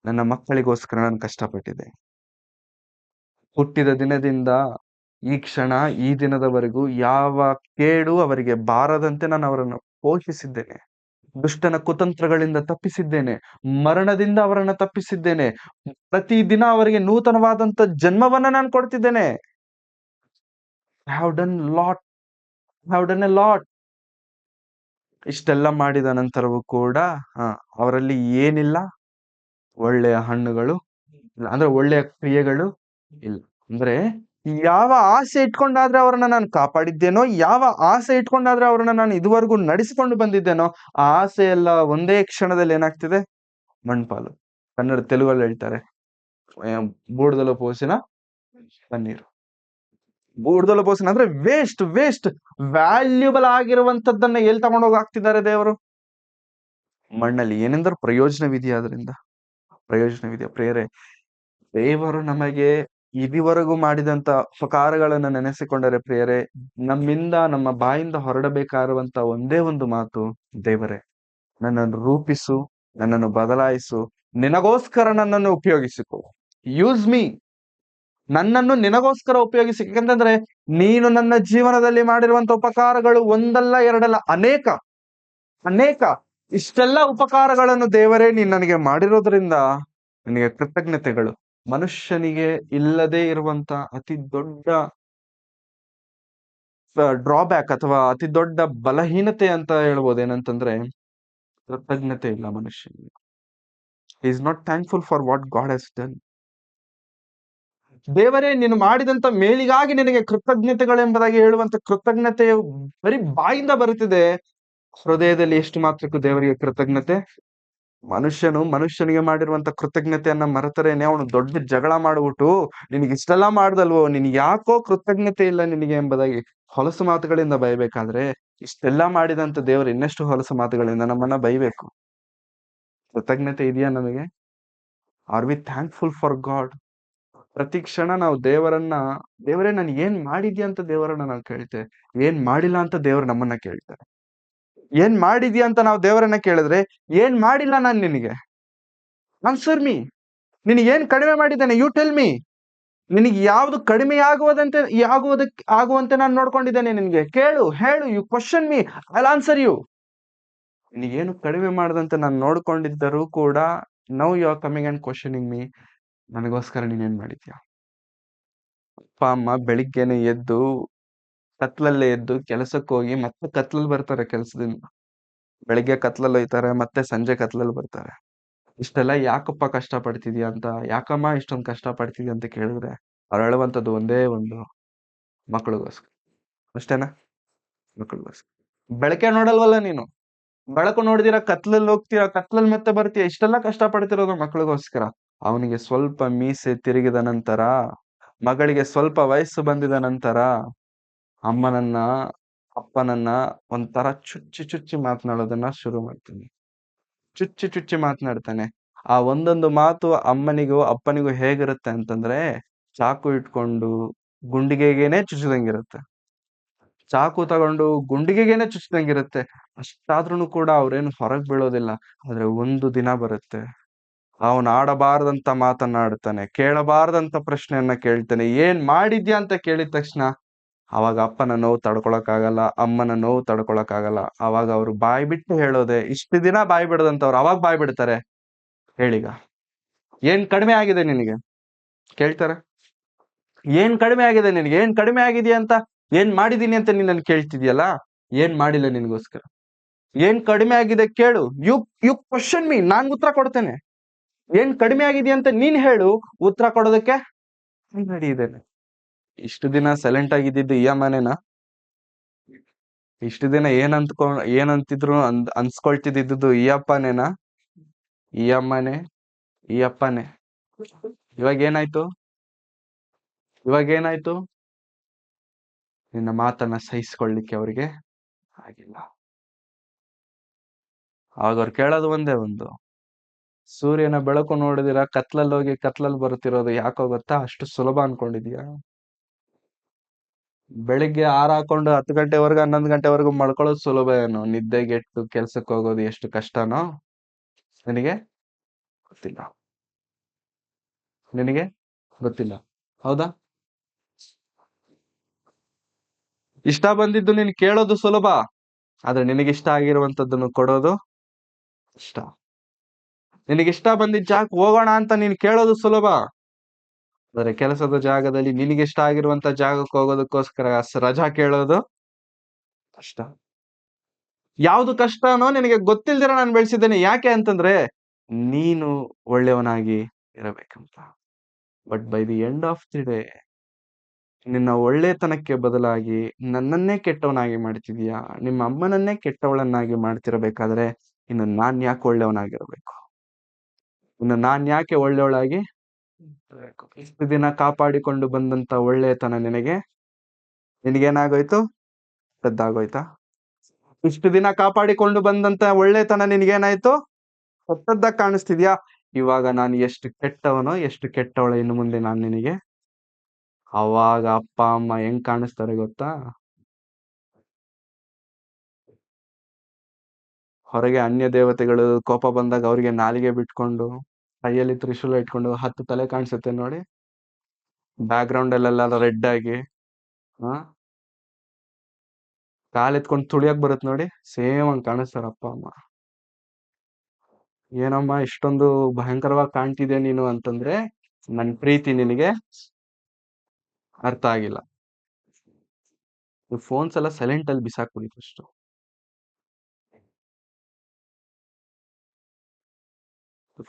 ನನ್ನ ಮಕ್ಕಳಿಗೋಸ್ಕರ ನಾನು ಕಷ್ಟಪಟ್ಟಿದ್ದೆ. ಹುಟ್ಟಿದ ದಿನದಿಂದ ಈ ಕ್ಷಣ, ಈ ದಿನದವರೆಗೂ ಯಾವ ಕೇಡು ಅವರಿಗೆ ಬಾರದಂತೆ ನಾನು ಅವರನ್ನು ಪೋಷಿಸಿದ್ದೇನೆ. ದುಷ್ಟನ ಕುತಂತ್ರಗಳಿಂದ ತಪ್ಪಿಸಿದ್ದೇನೆ, ಮರಣದಿಂದ ಅವರನ್ನ ತಪ್ಪಿಸಿದ್ದೇನೆ. ಪ್ರತಿದಿನ ಅವರಿಗೆ ನೂತನವಾದಂತ ಜನ್ಮವನ್ನ ನಾನು ಕೊಡ್ತಿದ್ದೇನೆ. I have done a lot. ಇಷ್ಟೆಲ್ಲ ಮಾಡಿದ ನಂತರವೂ ಕೂಡ ಅವರಲ್ಲಿ ಏನಿಲ್ಲ? ಒಳ್ಳೆಯ ಹಣ್ಣುಗಳು ಇಲ್ಲ, ಅಂದ್ರೆ ಒಳ್ಳೆಯ ಕ್ರಿಯೆಗಳು ಇಲ್ಲ. ಅಂದ್ರೆ ಯಾವ ಆಸೆ ಇಟ್ಕೊಂಡಾದ್ರೆ ಅವರನ್ನ ನಾನು ಕಾಪಾಡಿದ್ದೇನೋ, ಯಾವ ಆಸೆ ಇಟ್ಕೊಂಡಾದ್ರೆ ಅವರನ್ನ ನಾನು ಇದುವರೆಗೂ ನಡೆಸಿಕೊಂಡು ಬಂದಿದ್ದೇನೋ, ಆ ಆಸೆ ಎಲ್ಲ ಒಂದೇ ಕ್ಷಣದಲ್ಲಿ ಏನಾಗ್ತಿದೆ? ಮಣ್ಪಾಲು. ತೆಲುಗಲ್ಲಿ ಹೇಳ್ತಾರೆ, ಬೂಡ್ದಲು ಪೋಸಿನ ಪನ್ನೀರು. ಬೂಡ್ದಲು ಪೋಸಿನ ಅಂದ್ರೆ ವೇಸ್ಟ್. ವ್ಯಾಲ್ಯೂಬಲ್ ಆಗಿರುವಂತದ್ದನ್ನ ಎಲ್ಲಿ ತಗೊಂಡೋಗಿ ಹಾಕ್ತಿದ್ದಾರೆ ದೇವರು? ಮಣ್ಣಲ್ಲಿ. ಏನೆಂದ್ರೆ ಪ್ರಯೋಜನವಿದೆಯಾ? ಅದರಿಂದ ಪ್ರಯೋಜನವಿದೆಯಾ? ಪ್ರಿಯರೇ, ದೇವರು ನಮಗೆ ಇದುವರೆಗೂ ಮಾಡಿದಂತ ಉಪಕಾರಗಳನ್ನ ನೆನೆಸಿಕೊಂಡರೆ ಪ್ರಿಯರೇ, ನಮ್ಮಿಂದ, ನಮ್ಮ ಬಾಯಿಂದ ಹೊರಡಬೇಕಾಗಿರುವಂತ ಒಂದೇ ಒಂದು ಮಾತು, ದೇವರೇ ನನ್ನನ್ನು ರೂಪಿಸು, ನನ್ನನ್ನು ಬದಲಾಯಿಸು, ನಿನಗೋಸ್ಕರ ನನ್ನನ್ನು ಉಪಯೋಗಿಸಿಕೊ. ಯೂಸ್ ಮೀ, ನನ್ನನ್ನು ನಿನಗೋಸ್ಕರ ಉಪಯೋಗಿಸಿ. ಯಾಕಂತಂದ್ರೆ ನೀನು ನನ್ನ ಜೀವನದಲ್ಲಿ ಮಾಡಿರುವಂತ ಉಪಕಾರಗಳು ಒಂದಲ್ಲ ಎರಡಲ್ಲ, ಅನೇಕ. ಇಷ್ಟೆಲ್ಲ ಉಪಕಾರಗಳನ್ನು ದೇವರೇ ನೀನು ನನಗೆ ಮಾಡಿರೋದ್ರಿಂದ ನಿನಗೆ ಕೃತಜ್ಞತೆಗಳು. ಮನುಷ್ಯನಿಗೆ ಇಲ್ಲದೆ ಇರುವಂತ ಅತಿ ದೊಡ್ಡ ಡ್ರಾಬ್ಯಾಕ್ ಅಥವಾ ಅತಿ ದೊಡ್ಡ ಬಲಹೀನತೆ ಅಂತ ಹೇಳ್ಬೋದು. ಏನಂತಂದ್ರೆ ಕೃತಜ್ಞತೆ ಇಲ್ಲ ಮನುಷ್ಯನಿಗೆ. He is not thankful for what god has done. ದೇವರೇ ನೀನು ಮಾಡಿದಂತ ಮೇಲಿಗಾಗಿ ನಿನಗೆ ಕೃತಜ್ಞತೆಗಳೆಂಬುದಾಗಿ ಹೇಳುವಂತ ಕೃತಜ್ಞತೆಯು ಬರೀ ಬಾಯಿಂದ ಬರುತ್ತಿದೆ, ಹೃದಯದಲ್ಲಿ ಎಷ್ಟು ಮಾತ್ರಕ್ಕೂ ದೇವರಿಗೆ ಕೃತಜ್ಞತೆ? ಮನುಷ್ಯನಿಗೆ ಮಾಡಿರುವಂತ ಕೃತಜ್ಞತೆಯನ್ನ ಮರೆತರೇನೆ ಅವನು ದೊಡ್ಡ ಜಗಳ ಮಾಡ್ಬಿಟ್ಟು, ನಿನಗೆ ಇಷ್ಟೆಲ್ಲ ಮಾಡ್ದಲ್ವೋ, ನಿನ್ ಯಾಕೋ ಕೃತಜ್ಞತೆ ಇಲ್ಲ ನಿನಗೆ ಎಂಬುದಾಗಿ ಹೊಲಸು ಮಾತುಗಳಿಂದ ಬೈಬೇಕಾದ್ರೆ, ಇಷ್ಟೆಲ್ಲ ಮಾಡಿದಂತ ದೇವರು ಇನ್ನೆಷ್ಟು ಹೊಲಸು ಮಾತುಗಳಿಂದ ನಮ್ಮನ್ನ ಬೈಬೇಕು? ಕೃತಜ್ಞತೆ ಇದೆಯಾ ನಮಗೆ? Are we thankful for God? ಪ್ರತಿ ಕ್ಷಣ ನಾವು ದೇವರೇ ನಾನು ಏನ್ ಮಾಡಿದ್ಯಾ ಅಂತ ದೇವರನ್ನ ನಾವು ಕೇಳ್ತೇವೆ. ಏನ್ ಮಾಡಿಲ್ಲ ಅಂತ ದೇವರು ನಮ್ಮನ್ನ ಕೇಳ್ತಾರೆ. ಏನ್ ಮಾಡಿದ್ಯಾ ಅಂತ ನಾವು ದೇವರನ್ನ ಕೇಳಿದ್ರೆ, ಏನ್ ಮಾಡಿಲ್ಲ ನಾನು ನಿನಗೆ? Answer me. ನಿನಗೆ ಏನ್ ಕಡಿಮೆ ಮಾಡಿದ್ದೇನೆ? You tell me. ನಿನಗೆ ಯಾವ್ದು ಕಡಿಮೆ ಆಗುವಂತೆ ನಾನು ನೋಡ್ಕೊಂಡಿದ್ದೇನೆ ನಿನ್ಗೆ. ಕೇಳು, ಹೇಳು, you question me, I answer you. ನಿನಗೇನು ಕಡಿಮೆ ಮಾಡದಂತೆ ನಾನು ನೋಡ್ಕೊಂಡಿದ್ದರೂ ಕೂಡ now you are coming and questioning me. ನನಗೋಸ್ಕರ ನೀನೇನ್ ಮಾಡಿದ್ಯಾ? ಅಪ್ಪ ಅಮ್ಮ ಬೆಳಿಗ್ಗೆನೆ ಎದ್ದು ಕತ್ಲಲ್ಲೇ ಎದ್ದು ಕೆಲಸಕ್ಕೆ ಹೋಗಿ ಮತ್ತೆ ಕತ್ಲಲ್ಲಿ ಬರ್ತಾರೆ ಕೆಲ್ಸದಿಂದ. ಬೆಳಿಗ್ಗೆ ಕತ್ಲಲ್ಲಿ ಹೋಯ್ತಾರೆ, ಮತ್ತೆ ಸಂಜೆ ಕತ್ಲಲ್ಲಿ ಬರ್ತಾರೆ. ಇಷ್ಟೆಲ್ಲ ಯಾಕಪ್ಪ ಕಷ್ಟ ಪಡ್ತಿದ್ಯಾ ಅಂತ, ಯಾಕಮ್ಮ ಇಷ್ಟೊಂದು ಕಷ್ಟ ಪಡ್ತಿದ್ಯಾ ಅಂತ ಕೇಳಿದ್ರೆ ಅವ್ರು ಹೇಳುವಂಥದ್ದು ಒಂದೇ ಒಂದು, ಮಕ್ಳಿಗೋಸ್ಕರ. ಅಷ್ಟೇನಾ? ಮಕ್ಳಿಗೋಸ್ಕರ. ಬೆಳಕೆ ನೋಡಲ್ವಲ್ಲ ನೀನು. ಬೆಳಕು ನೋಡ್ದಿರ ಕತ್ಲಲ್ಲಿ ಹೋಗ್ತೀರಾ, ಕತ್ಲಲ್ಲಿ ಮತ್ತೆ ಬರ್ತೀಯ. ಇಷ್ಟೆಲ್ಲ ಕಷ್ಟ ಪಡ್ತಿರೋದು ಮಕ್ಳಿಗೋಸ್ಕರ. ಅವನಿಗೆ ಸ್ವಲ್ಪ ಮೀಸೆ ತಿರುಗಿದ ನಂತರ, ಮಗಳಿಗೆ ಸ್ವಲ್ಪ ವಯಸ್ಸು ಬಂದಿದ ನಂತರ ಅಮ್ಮನನ್ನ ಅಪ್ಪನನ್ನ ಒಂಥರ ಚುಚ್ಚಿ ಚುಚ್ಚಿ ಮಾತನಾಡೋದನ್ನ ಶುರು ಮಾಡ್ತೀನಿ. ಚುಚ್ಚಿ ಚುಚ್ಚಿ ಮಾತನಾಡ್ತಾನೆ. ಆ ಒಂದೊಂದು ಮಾತು ಅಮ್ಮನಿಗೂ ಅಪ್ಪನಿಗೂ ಹೇಗಿರುತ್ತೆ ಅಂತಂದ್ರೆ, ಚಾಕು ಇಟ್ಕೊಂಡು ಗುಂಡಿಗೆಗೇನೆ ಚುಚ್ಚಿದಂಗಿರುತ್ತೆ. ಚಾಕು ತಗೊಂಡು ಗುಂಡಿಗೆಗೇನೆ ಚುಚ್ಚಿದಂಗಿರುತ್ತೆ. ಅಷ್ಟಾದ್ರೂ ಕೂಡ ಅವ್ರೇನು ಹೊರಗ್ ಬೀಳೋದಿಲ್ಲ. ಆದ್ರೆ ಒಂದು ದಿನ ಬರುತ್ತೆ, ಅವನು ಆಡಬಾರದಂತ ಮಾತನ್ನಾಡ್ತಾನೆ, ಕೇಳಬಾರದಂತ ಪ್ರಶ್ನೆಯನ್ನ ಕೇಳ್ತಾನೆ. ಏನ್ ಮಾಡಿದ್ಯಾ ಅಂತ ಕೇಳಿದ ತಕ್ಷಣ ಅವಾಗ ಅಪ್ಪನ ನೋವು ತಡ್ಕೊಳಕ್ಕಾಗಲ್ಲ, ಅಮ್ಮನ ನೋವು ತಡ್ಕೊಳಕ್ಕಾಗಲ್ಲ. ಅವಾಗ ಅವ್ರು ಬಾಯಿ ಬಿಟ್ಟು ಹೇಳೋದೆ, ಇಷ್ಟು ದಿನ ಬಾಯಿ ಬಿಡದಂತವ್ರು ಅವಾಗ ಬಾಯಿ ಬಿಡ್ತಾರೆ. ಹೇಳೀಗ ಏನ್ ಕಡಿಮೆ ಆಗಿದೆ ನಿನಗೆ? ಕೇಳ್ತಾರೆ. ಏನ್ ಕಡಿಮೆ ಆಗಿದೆ ನಿನಗೆ? ಏನ್ ಕಡಿಮೆ ಆಗಿದೆಯಾ ಅಂತ, ಏನ್ ಮಾಡಿದೀನಿ ಅಂತ ನೀನ್ ನನ್ ಕೇಳ್ತಿದ್ಯಲ್ಲ? ಏನ್ ಮಾಡಿಲ್ಲ ನಿನ್ಗೋಸ್ಕರ? ಏನ್ ಕಡಿಮೆ ಆಗಿದೆ ಕೇಳು. ಯು ಯು ಕ್ವಶನ್ ಮೀ, ನಾನ್ ಉತ್ತರ ಕೊಡ್ತೇನೆ. ಏನ್ ಕಡಿಮೆ ಆಗಿದೆಯಾ ಅಂತ ನೀನ್ ಹೇಳು, ಉತ್ತರ ಕೊಡೋದಕ್ಕೆ ರೆಡಿ ಇದ್ದೇನೆ. ಇಷ್ಟು ದಿನ ಸೈಲೆಂಟ್ ಆಗಿದ್ದಿದ್ದು ಈ ಅಮ್ಮನೇನಾ? ಇಷ್ಟು ದಿನ ಏನಂತಿದ್ರು ಅನ್ಸ್ಕೊಳ್ತಿದ್ದು ಈ ಅಪ್ಪನೇನಾ? ಈ ಅಮ್ಮನೇ, ಈ ಅಪ್ಪನೇ. ಇವಾಗ ಏನಾಯ್ತು? ಇವಾಗ ಏನಾಯ್ತು? ನಿನ್ನ ಮಾತನ್ನ ಸಹಿಸ್ಕೊಳ್ಳಿಕ್ಕೆ ಅವ್ರಿಗೆ ಆಗಿಲ್ಲ. ಆವಾಗ ಅವ್ರು ಕೇಳೋದು ಒಂದೇ ಒಂದು, ಸೂರ್ಯನ ಬೆಳಕು ನೋಡಿದಿರ ಕತ್ಲಲ್ಲಿ ಹೋಗಿ ಕತ್ಲಲ್ಲಿ ಬರುತ್ತಿರೋದು ಯಾಕೋ ಗೊತ್ತಾ? ಅಷ್ಟು ಸುಲಭ ಅನ್ಕೊಂಡಿದ್ಯಾ? ಬೆಳಿಗ್ಗೆ ಹಾಕೊಂಡು 10 ಗಂಟೆವರೆಗೂ 11 ಗಂಟೆವರೆಗೂ ಮಲ್ಕೊಳ್ಳೋದು ಸುಲಭ ಏನೋ? ನಿದ್ದೆಗೆಟ್ಟು ಕೆಲ್ಸಕ್ಕೆ ಹೋಗೋದು ಎಷ್ಟು ಕಷ್ಟನೋ ನಿನಗೆ ಗೊತ್ತಿಲ್ಲ. ನಿನಗೆ ಗೊತ್ತಿಲ್ಲ, ಹೌದಾ? ಇಷ್ಟ ಬಂದಿದ್ದು ನೀನ್ ಕೇಳೋದು ಸುಲಭ, ಆದ್ರೆ ನಿನಗಿಷ್ಟ ಆಗಿರುವಂತದ್ದನ್ನು ಕೊಡೋದು ಕಷ್ಟ. ನಿನಗಿಷ್ಟ ಬಂದಿದ್ದ ಜಾಗಕ್ಕೆ ಹೋಗೋಣ ಅಂತ ನೀನ್ ಕೇಳೋದು ಸುಲಭ, ಆದ್ರೆ ಕೆಲಸದ ಜಾಗದಲ್ಲಿ ನಿನಗಿಷ್ಟ ಆಗಿರುವಂತ ಜಾಗಕ್ಕೆ ಹೋಗೋದಕ್ಕೋಸ್ಕರ ರಜಾ ಕೇಳೋದು ಕಷ್ಟ. ಯಾವ್ದು ಕಷ್ಟನೋ ನಿನಗೆ ಗೊತ್ತಿಲ್ದಿರ ನಾನು ಬೆಳೆಸಿದ್ದೇನೆ. ಯಾಕೆ ಅಂತಂದ್ರೆ ನೀನು ಒಳ್ಳೆಯವನಾಗಿ ಇರಬೇಕಂತ. But by the end of the day ನಿನ್ನ ಒಳ್ಳೆತನಕ್ಕೆ ಬದಲಾಗಿ ನನ್ನನ್ನೇ ಕೆಟ್ಟವನಾಗಿ ಮಾಡ್ತಿದೀಯಾ. ನಿಮ್ಮ ಅಮ್ಮನನ್ನೇ ಕೆಟ್ಟವಳನ್ನಾಗಿ ಮಾಡ್ತಿರಬೇಕಾದ್ರೆ ಇನ್ನು ನಾನ್ ಯಾಕೆ ಒಳ್ಳೆಯವನಾಗಿರ್ಬೇಕು? ಇನ್ನು ನಾನ್ ಯಾಕೆ ಒಳ್ಳೆಯವಳಾಗಿ ಇರ್ಬೇಕು? ಇಷ್ಟು ದಿನ ಕಾಪಾಡಿಕೊಂಡು ಬಂದಂತ ಒಳ್ಳೆತನ ನಿನಗೇನಾಗೋಯ್ತು? ರದ್ದಾಗೋಯ್ತಾ? ಇಷ್ಟು ದಿನ ಕಾಪಾಡಿಕೊಂಡು ಬಂದಂತ ಒಳ್ಳೆತನ ನಿನಗೇನಾಯ್ತು? ಹೊಸದಾಗಿ ಕಾಣಿಸ್ತಿದ್ಯಾ? ಇವಾಗ ನಾನು ಎಷ್ಟು ಕೆಟ್ಟವನೋ ಎಷ್ಟು ಕೆಟ್ಟವಳು ಇನ್ನು ಮುಂದೆ ನಾನ್ ನಿನಗೆ. ಅವಾಗ ಅಪ್ಪ ಅಮ್ಮ ಹೆಂಗ್ ಕಾಣಿಸ್ತಾರೆ ಗೊತ್ತಾ? ಹೊರಗೆ ಅನ್ಯ ದೇವತೆಗಳು ಕೋಪ ಬಂದಾಗ ಅವ್ರಿಗೆ ನಾಲಿಗೆ ಬಿಟ್ಕೊಂಡು ಕೈಯಲ್ಲಿ ತ್ರಿಶೂಲ ಇಟ್ಕೊಂಡು 10 ತಲೆ ಕಾಣಿಸುತ್ತೆ ನೋಡಿ, ಬ್ಯಾಕ್ ಗ್ರೌಂಡ್ ಅಲ್ಲೆಲ್ಲ ರೆಡ್ ಆಗಿ, ಹಾ, ಕಾಲೆತ್ಕೊಂಡು ತುಳಿಯಕ್ ಬರುತ್ ನೋಡಿ, ಸೇಮ್ ಹಂಗ್ ಕಾಣಿಸ್ತಾರ ಅಪ್ಪ ಅಮ್ಮ. ಏನಮ್ಮ ಇಷ್ಟೊಂದು ಭಯಂಕರವಾಗಿ ಕಾಣ್ತಿದ್ಯಾ ನೀನು ಅಂತಂದ್ರೆ ನನ್ ಪ್ರೀತಿ ನಿನಗೆ ಅರ್ಥ ಆಗಿಲ್ಲ. ಫೋನ್ಸ್ ಎಲ್ಲ ಸೈಲೆಂಟ್ ಅಲ್ಲಿ ಬಿಸಾಕ್ಬಿಡಿ ಫಸ್ಟ್.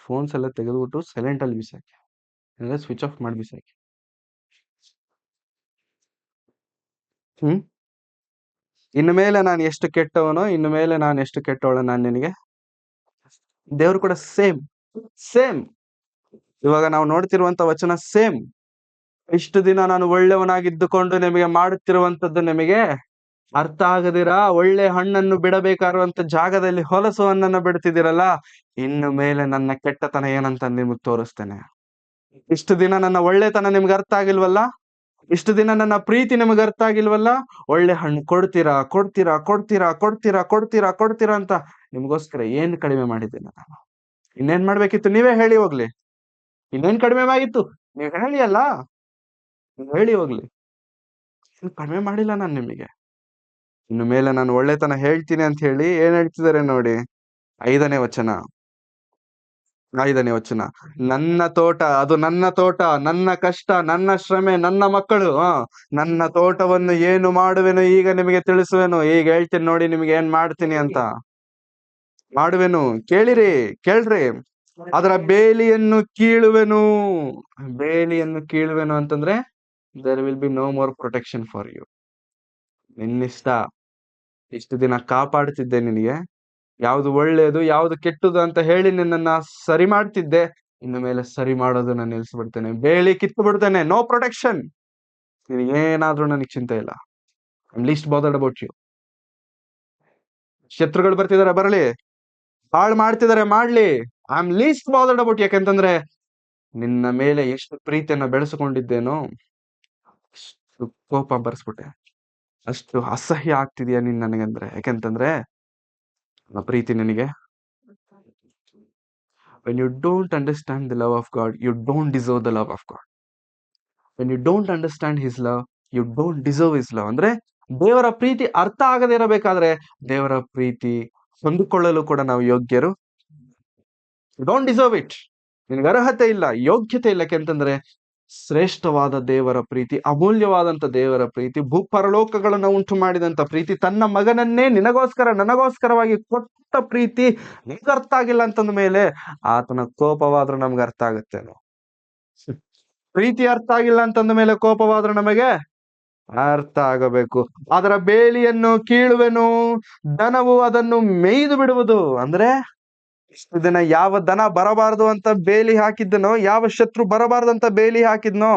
ಫೋನ್ಸ್ ಎಲ್ಲ ತೆಗೆದ್ಬಿಟ್ಟು ಸೈಲೆಂಟ್ ಅಲ್ಲಿ ಬಿಸಾಕಿ, ಇಲ್ಲ ಸ್ವಿಚ್ ಆಫ್ ಮಾಡಿ ಬಿಸಾಕಿ. ಇನ್ನು ಮೇಲೆ ನಾನು ಎಷ್ಟು ಕೆಟ್ಟವನೋ, ಇನ್ನು ಮೇಲೆ ನಾನು ಎಷ್ಟು ಕೆಟ್ಟವಳು ನಾನು ನಿನಗೆ. ದೇವ್ರು ಕೂಡ ಸೇಮ್ ಸೇಮ್. ಇವಾಗ ನಾವು ನೋಡ್ತಿರುವಂತ ವಚನ ಸೇಮ್. ಇಷ್ಟು ದಿನ ನಾನು ಒಳ್ಳೆಯವನಾಗಿದ್ದುಕೊಂಡು ನಿಮಗೆ ಮಾಡುತ್ತಿರುವಂತದ್ದು ನಿಮಗೆ ಅರ್ಥ ಆಗದಿರ ಒಳ್ಳೆ ಹಣ್ಣನ್ನು ಬಿಡಬೇಕಾಗಿರುವಂತ ಜಾಗದಲ್ಲಿ ಹೊಲಸು ಹಣ್ಣನ್ನು ಬಿಡ್ತಿದ್ದೀರಲ್ಲ, ಇನ್ನು ಮೇಲೆ ನನ್ನ ಕೆಟ್ಟತನ ಏನಂತ ನಿಮಗ್ ತೋರಿಸ್ತೇನೆ. ಇಷ್ಟು ದಿನ ನನ್ನ ಒಳ್ಳೆತನ ನಿಮ್ಗೆ ಅರ್ಥ ಆಗಿಲ್ವಲ್ಲ? ಇಷ್ಟು ದಿನ ನನ್ನ ಪ್ರೀತಿ ನಿಮಗೆ ಅರ್ಥ ಆಗಿಲ್ವಲ್ಲ? ಒಳ್ಳೆ ಹಣ್ಣು ಕೊಡ್ತೀರಾ ಕೊಡ್ತೀರಾ ಕೊಡ್ತೀರಾ ಕೊಡ್ತೀರಾ ಕೊಡ್ತೀರಾ ಕೊಡ್ತೀರಾ ಅಂತ ನಿಮ್ಗೋಸ್ಕರ ಏನ್ ಕಡಿಮೆ ಮಾಡಿದ್ದೇನೆ ನಾನು? ಇನ್ನೇನ್ ಮಾಡ್ಬೇಕಿತ್ತು? ನೀವೇ ಹೇಳಿ ಹೋಗ್ಲಿ. ಇನ್ನೇನ್ ಕಡಿಮೆ ಆಗಿತ್ತು? ನೀವ್ ಹೇಳಿ ಅಲ್ಲ. ಹೇಳಿ ಹೋಗ್ಲಿ. ಏನು ಕಡಿಮೆ ಮಾಡಿಲ್ಲ ನಾನು ನಿಮಗೆ. ಇನ್ನು ಮೇಲೆ ನಾನು ಒಳ್ಳೆತನ ಹೇಳ್ತೀನಿ ಅಂತ ಹೇಳಿ ಏನ್ ಹೇಳ್ತಿದ್ದಾರೆ ನೋಡಿ. 5ನೇ ವಚನ. 5ನೇ ವಚನ. ನನ್ನ ತೋಟ, ಅದು ನನ್ನ ತೋಟ, ನನ್ನ ಕಷ್ಟ, ನನ್ನ ಶ್ರಮೆ, ನನ್ನ ಮಕ್ಕಳು. ನನ್ನ ತೋಟವನ್ನು ಏನು ಮಾಡುವೆನು ಈಗ ನಿಮಗೆ ತಿಳಿಸುವೆನು. ಈಗ ಹೇಳ್ತೀನಿ ನೋಡಿ ನಿಮಗೆ ಏನ್ ಮಾಡ್ತೀನಿ ಅಂತ. ಮಾಡುವೆನು. ಕೇಳಿರಿ, ಕೇಳ್ರಿ. ಅದರ ಬೇಲಿಯನ್ನು ಕೀಳುವೆನು. ಬೇಲಿಯನ್ನು ಕೀಳುವೆನು ಅಂತಂದ್ರೆ there will be no more protection for you. ನಿನ್ನಿಷ್ಟ. ಇಷ್ಟು ದಿನ ಕಾಪಾಡ್ತಿದ್ದೆ ನಿನಗೆ. ಯಾವ್ದು ಒಳ್ಳೇದು ಯಾವ್ದು ಕೆಟ್ಟದು ಅಂತ ಹೇಳಿ ನಿನ್ನನ್ನ ಸರಿ ಮಾಡ್ತಿದ್ದೆ. ಇನ್ನು ಮೇಲೆ ಸರಿ ಮಾಡೋದನ್ನ ನಿಲ್ಸ್ಬಿಡ್ತೇನೆ. ಬೇಲಿ ಕಿತ್ತು ಬಿಡ್ತೇನೆ. No protection. ನಿನಗೇನಾದ್ರೂ ನನಗೆ ಚಿಂತೆ ಇಲ್ಲ. I am least bothered about you. ಶತ್ರುಗಳು ಬರ್ತಿದಾರೆ ಬರಲಿ, ಹಾಳು ಮಾಡ್ತಿದಾರೆ ಮಾಡ್ಲಿ. I am least bothered about. ಯಾಕೆಂತಂದ್ರೆ ನಿನ್ನ ಮೇಲೆ ಎಷ್ಟು ಪ್ರೀತಿಯನ್ನ ಬೆಳೆಸಿಕೊಂಡಿದ್ದೇನೋ ಅಷ್ಟು ಕೋಪ ಬರ್ಸ್ಬಿಟ್ಟೆ. ಅಷ್ಟು ಅಸಹ್ಯ ಆಗ್ತಿದ್ಯಾ ನೀನ್ ನನಗಂದ್ರೆ. ಯಾಕೆಂತಂದ್ರೆ ನನ್ನ ಪ್ರೀತಿ ನಿನಗೆ. when you don't understand the love of God, you don't deserve the love of God. when you don't understand his love, you don't deserve his love. ಅಂದ್ರೆ ದೇವರ ಪ್ರೀತಿ ಅರ್ಥ ಆಗದೇ ಇರಬೇಕಾದ್ರೆ ದೇವರ ಪ್ರೀತಿ ಹೊಂದಿಕೊಳ್ಳಲು ಕೂಡ ನಾವು ಯೋಗ್ಯರು. You don't deserve it. ನಿನಗೆ ಅರ್ಹತೆ ಇಲ್ಲ, ಯೋಗ್ಯತೆ ಇಲ್ಲ. ಯಾಕೆಂತಂದ್ರೆ ಶ್ರೇಷ್ಠವಾದ ದೇವರ ಪ್ರೀತಿ, ಅಮೂಲ್ಯವಾದಂತ ದೇವರ ಪ್ರೀತಿ, ಭೂಪರಲೋಕಗಳನ್ನ ಉಂಟು ಮಾಡಿದಂತ ಪ್ರೀತಿ, ತನ್ನ ಮಗನನ್ನೇ ನಿನಗೋಸ್ಕರ ನನಗೋಸ್ಕರವಾಗಿ ಕೊಟ್ಟ ಪ್ರೀತಿ ನಿಮ್ಗೆ ಅರ್ಥ ಆಗಿಲ್ಲ ಅಂತಂದ ಮೇಲೆ ಆತನ ಕೋಪವಾದ್ರೂ ನಮ್ಗೆ ಅರ್ಥ ಆಗುತ್ತೇನೋ. ಪ್ರೀತಿ ಅರ್ಥ ಆಗಿಲ್ಲ ಅಂತಂದ ಮೇಲೆ ಕೋಪವಾದ್ರೂ ನಮಗೆ ಅರ್ಥ ಆಗಬೇಕು. ಅದರ ಬೇಲಿಯನ್ನು ಕೀಳುವೆನು, ದನವು ಅದನ್ನು ಮೇಯ್ದು ಬಿಡುವುದು. ಅಂದ್ರೆ ಇಷ್ಟು ದಿನ ಯಾವ ದನ ಬರಬಾರದು ಅಂತ ಬೇಲಿ ಹಾಕಿದ್ದನೋ, ಯಾವ ಶತ್ರು ಬರಬಾರದು ಅಂತ ಬೇಲಿ ಹಾಕಿದ್ನೋ,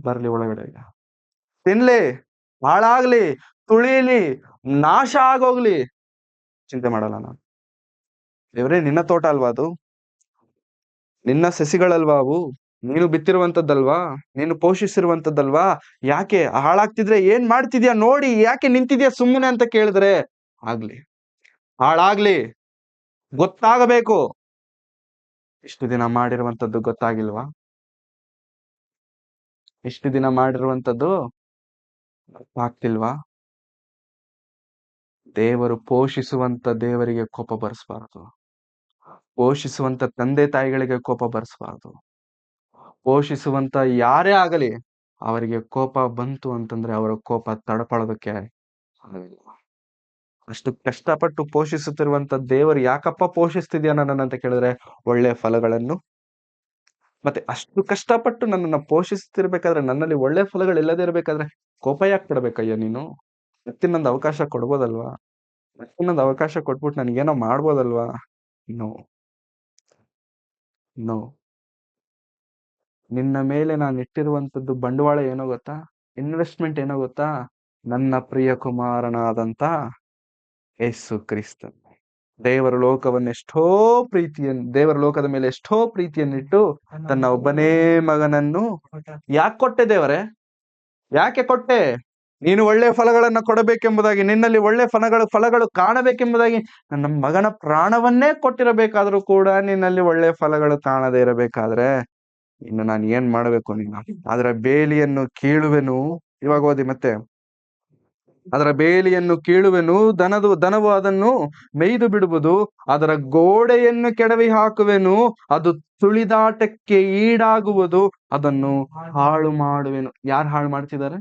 ಬರ್ಲಿ ಒಳಗಡೆ, ತಿನ್ಲಿ, ಹಾಳಾಗ್ಲಿ, ತುಳಿಲಿ, ನಾಶ ಆಗೋಗ್ಲಿ, ಚಿಂತೆ ಮಾಡಲ್ಲ ನಾನು. ದೇವ್ರೇ, ನಿನ್ನ ತೋಟ ಅಲ್ವಾ ಅದು? ನಿನ್ನ ಸಸಿಗಳಲ್ವಾ ಅವು? ನೀನು ಬಿತ್ತಿರುವಂತದ್ದಲ್ವಾ? ನೀನು ಪೋಷಿಸಿರುವಂತದ್ದಲ್ವಾ? ಯಾಕೆ ಹಾಳಾಗ್ತಿದ್ರೆ ಏನ್ ಮಾಡ್ತಿದ್ಯಾ ನೋಡಿ, ಯಾಕೆ ನಿಂತಿದ್ಯಾ ಸುಮ್ಮನೆ ಅಂತ ಕೇಳಿದ್ರೆ ಆಗ್ಲಿ, ಹಾಳಾಗ್ಲಿ, ಗೊತ್ತಾಗಬೇಕು. ಇಷ್ಟು ದಿನ ಮಾಡಿರುವಂತದ್ದು ಗೊತ್ತಾಗಿಲ್ವಾ? ಇಷ್ಟು ದಿನ ಮಾಡಿರುವಂತದ್ದು ಆಗ್ತಿಲ್ವಾ? ದೇವರು ಪೋಷಿಸುವಂತ ದೇವರಿಗೆ ಕೋಪ ಬರ್ಸ್ಬಾರ್ದು. ಪೋಷಿಸುವಂತ ತಂದೆ ತಾಯಿಗಳಿಗೆ ಕೋಪ ಬರ್ಸ್ಬಾರ್ದು. ಪೋಷಿಸುವಂತ ಯಾರೇ ಆಗಲಿ ಅವರಿಗೆ ಕೋಪ ಬಂತು ಅಂತಂದ್ರೆ ಅವರ ಕೋಪ ತಡಪಡೋದಕ್ಕೆ ಆಗೋದಿಲ್ಲ. ಅಷ್ಟು ಕಷ್ಟಪಟ್ಟು ಪೋಷಿಸುತ್ತಿರುವಂತ ದೇವರು ಯಾಕಪ್ಪ ಪೋಷಿಸ್ತಿದ್ಯಾ ನನ್ನನ್ನು ಅಂತ ಕೇಳಿದ್ರೆ ಒಳ್ಳೆ ಫಲಗಳನ್ನು. ಮತ್ತೆ ಅಷ್ಟು ಕಷ್ಟಪಟ್ಟು ನನ್ನನ್ನ ಪೋಷಿಸ್ತಿರ್ಬೇಕಾದ್ರೆ ನನ್ನಲ್ಲಿ ಒಳ್ಳೆ ಫಲಗಳು ಇಲ್ಲದೆ ಇರ್ಬೇಕಾದ್ರೆ ಕೋಪ ಯಾಕೆ ಪಡ್ಬೇಕಯ್ಯ ನೀನು? ಮತ್ತಿನ್ನೊಂದು ಅವಕಾಶ ಕೊಡ್ಬೋದಲ್ವಾ? ಮತ್ತಿನ್ನೊಂದು ಅವಕಾಶ ಕೊಟ್ಬಿಟ್ಟು ನನಗೇನೋ ಮಾಡ್ಬೋದಲ್ವಾ? No, no. ನಿನ್ನ ಮೇಲೆ ನಾನು ಇಟ್ಟಿರುವಂತದ್ದು ಬಂಡವಾಳ ಏನೋ ಗೊತ್ತಾ? ಇನ್ವೆಸ್ಟ್ಮೆಂಟ್ ಏನೋ ಗೊತ್ತಾ? ನನ್ನ ಪ್ರಿಯ ಕುಮಾರನಾದಂತ ಯೇಸು ಕ್ರಿಸ್ತ. ದೇವರ ಲೋಕದ ಮೇಲೆ ಎಷ್ಟೋ ಪ್ರೀತಿಯನ್ನಿಟ್ಟು ತನ್ನ ಒಬ್ಬನೇ ಮಗನನ್ನು ಯಾಕೆ ಕೊಟ್ಟೆ ದೇವರೇ? ಯಾಕೆ ಕೊಟ್ಟೆ? ನೀನು ಒಳ್ಳೆ ಫಲಗಳನ್ನ ಕೊಡಬೇಕೆಂಬುದಾಗಿ, ನಿನ್ನಲ್ಲಿ ಒಳ್ಳೆ ಫಲಗಳು ಕಾಣಬೇಕೆಂಬುದಾಗಿ ನನ್ನ ಮಗನ ಪ್ರಾಣವನ್ನೇ ಕೊಟ್ಟಿರಬೇಕಾದ್ರೂ ಕೂಡ ನಿನ್ನಲ್ಲಿ ಒಳ್ಳೆ ಫಲಗಳು ಕಾಣದೇ ಇರಬೇಕಾದ್ರೆ ಇನ್ನು ನಾನು ಏನ್ ಮಾಡಬೇಕು ನೀನು? ಅದರ ಬೇಲಿಯನ್ನು ಕೀಳುವೆನು. ಇವಾಗ ಓದಿ ಮತ್ತೆ. ಅದರ ಬೇಲಿಯನ್ನು ಕೀಳುವೆನು, ದನವು ಅದನ್ನು ಮೇಯ್ದು ಬಿಡುವುದು, ಅದರ ಗೋಡೆಯನ್ನು ಕೆಡವಿ ಹಾಕುವೆನು, ಅದು ತುಳಿದಾಟಕ್ಕೆ ಈಡಾಗುವುದು, ಅದನ್ನು ಹಾಳು ಮಾಡುವೆನು. ಯಾರು ಹಾಳು ಮಾಡ್ತಿದ್ದಾರೆ?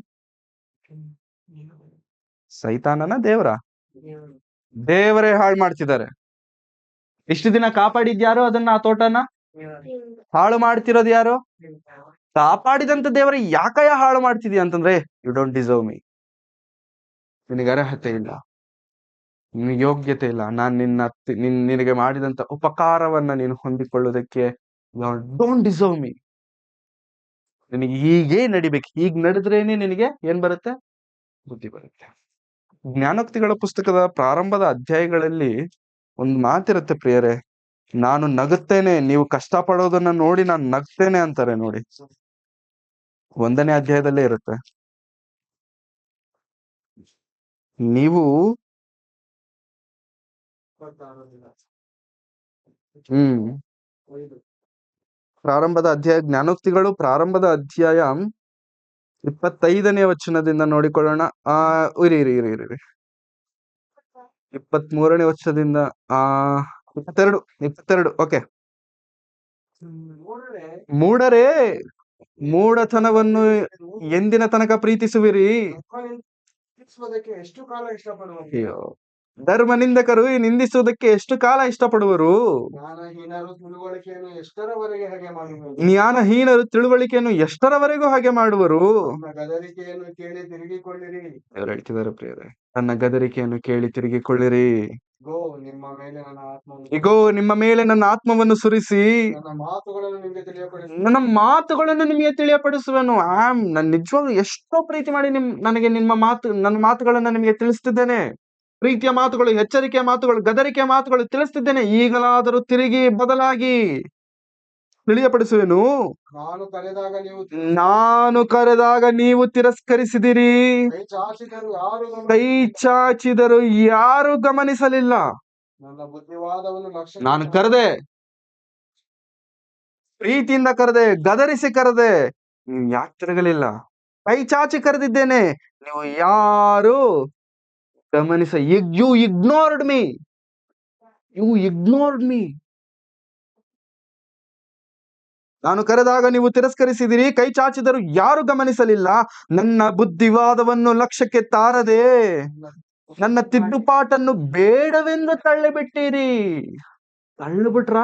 ಸೈತಾನನ ದೇವರ? ದೇವರೇ ಹಾಳು ಮಾಡ್ತಿದ್ದಾರೆ. ಇಷ್ಟು ದಿನ ಕಾಪಾಡಿದ್ಯಾರು ಅದನ್ನ? ಆ ತೋಟನ ಹಾಳು ಮಾಡ್ತಿರೋದು ಯಾರು? ಕಾಪಾಡಿದಂತ ದೇವರೇ ಯಾಕಯ್ಯ ಹಾಳು ಮಾಡ್ತಿದ್ಯಾ ಅಂತಂದ್ರೆ ಯು ಡೋಂಟ್ ಡಿಸರ್ವ್ ಮೀ. ನಿನಗೆ ಅರ್ಹತೆ ಇಲ್ಲ, ನಿನಗೆ ಯೋಗ್ಯತೆ ಇಲ್ಲ. ನಾನು ನಿನಗೆ ಮಾಡಿದಂತ ಉಪಕಾರವನ್ನ ನೀನು ಹೊಂದಿಕೊಳ್ಳುವುದಕ್ಕೆ ಡೋಂಟ್ ಡಿಸರ್ವ್ ಮೀ. ನಿನಗೆ ಹೀಗೆ ನಡಿಬೇಕು. ಹೀಗ್ ನಡೆದ್ರೇನೆ ನಿನಗೆ ಏನ್ ಬರುತ್ತೆ? ಬುದ್ಧಿ ಬರುತ್ತೆ. ಜ್ಞಾನೋಕ್ತಿಗಳ ಪುಸ್ತಕದ ಪ್ರಾರಂಭದ ಅಧ್ಯಾಯಗಳಲ್ಲಿ ಒಂದು ಮಾತಿರುತ್ತೆ ಪ್ರಿಯರೇ, ನಾನು ನಗುತ್ತೇನೆ, ನೀವು ಕಷ್ಟ ಪಡೋದನ್ನ ನೋಡಿ ನಾನು ನಗ್ತೇನೆ ಅಂತಾರೆ ನೋಡಿ. 1ನೇ ಅಧ್ಯಾಯದಲ್ಲೇ ಇರುತ್ತೆ. ನೀವು ಪ್ರಾರಂಭದ ಅಧ್ಯಾಯ, ಜ್ಞಾನೋಕ್ತಿಗಳು ಪ್ರಾರಂಭದ ಅಧ್ಯಾಯ 25ನೇ ವಚನದಿಂದ ನೋಡಿಕೊಳ್ಳೋಣ. ಆ ಇರಿ ಇರಿ ಇರಿ ಇರಿ ಇರಿ. 23ನೇ ವಚನದಿಂದ ಆ 22 ಓಕೆ. ಮೂಢರೇ, ಮೂಢತನವನ್ನು ಎಂದಿನ ತನಕ ಪ್ರೀತಿಸುವಿರಿ? ಎಷ್ಟು ಕಾಲ ಇಷ್ಟಪಡುವರು? ಅಯ್ಯೋ, ಧರ್ಮ ನಿಂದಕರು ಈ ನಿಂದಿಸುವುದಕ್ಕೆ ಎಷ್ಟು ಕಾಲ ಇಷ್ಟಪಡುವರು? ಜ್ಞಾನಹೀನರು ತಿಳುವಳಿಕೆಯನ್ನು ಎಷ್ಟರವರೆಗೆ ಹಾಗೆ ಮಾಡುವರು? ಜ್ಞಾನಹೀನರು ತಿಳುವಳಿಕೆಯನ್ನು ಎಷ್ಟರವರೆಗೂ ಹಾಗೆ ಮಾಡುವರು? ನನ್ನ ಗದರಿಕೆಯನ್ನು ಕೇಳಿ ತಿರುಗಿಕೊಳ್ಳಿರಿ. ದೇವರು ಹೇಳ್ತಿದ್ದಾರೆ ಪ್ರಿಯರೇ, ನನ್ನ ಗದರಿಕೆಯನ್ನು ಕೇಳಿ ತಿರುಗಿಕೊಳ್ಳಿರಿ. ಗೋ ನಿಮ್ಮ ಮೇಲೆ ನನ್ನ ಆತ್ಮವನ್ನು ಇಗೋ ನಿಮ್ಮ ಮೇಲೆ ನನ್ನ ಆತ್ಮವನ್ನು ಸುರಿಸಿ ನನ್ನ ಮಾತುಗಳನ್ನು ನಿಮಗೆ ತಿಳಿಯಪಡಿಸಿ ನನ್ನ ಮಾತುಗಳನ್ನು ನಿಮಗೆ ತಿಳಿಯಪಡಿಸುವೆನು. ನಾನು ನಿಜವಾಗ್ಲೂ ಎಷ್ಟೋ ಪ್ರೀತಿ ಮಾಡಿ ನನಗೆ ನನ್ನ ಮಾತುಗಳನ್ನ ನಿಮಗೆ ತಿಳಿಸ್ತಿದ್ದೇನೆ. ಪ್ರೀತಿಯ ಮಾತುಗಳು, ಎಚ್ಚರಿಕೆಯ ಮಾತುಗಳು, ಗದರಿಕೆಯ ಮಾತುಗಳು ತಿಳಿಸ್ತಿದ್ದೇನೆ. ಈಗಲಾದರೂ ತಿರುಗಿ ಬದಲಾಗಿ ತಿಳಿಯಪಡಿಸುವೆನು. ನಾನು ಕರೆದಾಗ ನೀವು ತಿರಸ್ಕರಿಸಿದಿರಿ. ಕೈ ಚಾಚಿದರು ಯಾರು ಗಮನಿಸಲಿಲ್ಲ. ನನ್ನ ಬುದ್ಧಿವಾದವನ್ನು ನಾನು ಕರೆದೆ, ಪ್ರೀತಿಯಿಂದ ಕರೆದೆ, ಗದರಿಸಿ ಕರೆದೆ, ನೀವು ಯಾಕೆ ತಿರುಗಲಿಲ್ಲ? ಕೈ ಚಾಚಿ ಕರೆದಿದ್ದೇನೆ, ನೀವು ಯಾರು ಯು ಇಗ್ನೋರ್ಡ್ ಮೀ. ನಾನು ಕರೆದಾಗ ನೀವು ತಿರಸ್ಕರಿಸಿದಿರಿ, ಕೈ ಚಾಚಿದರು ಯಾರು ಗಮನಿಸಲಿಲ್ಲ. ನನ್ನ ಬುದ್ಧಿವಾದವನ್ನು ಲಕ್ಷ್ಯಕ್ಕೆ ತಾರದೆ ನನ್ನ ತಿದ್ದುಪಾಟನ್ನು ಬೇಡವೆಂದು ತಳ್ಳಿಬಿಟ್ಟಿರಿ. ತಳ್ಳಿಬಿಟ್ರ?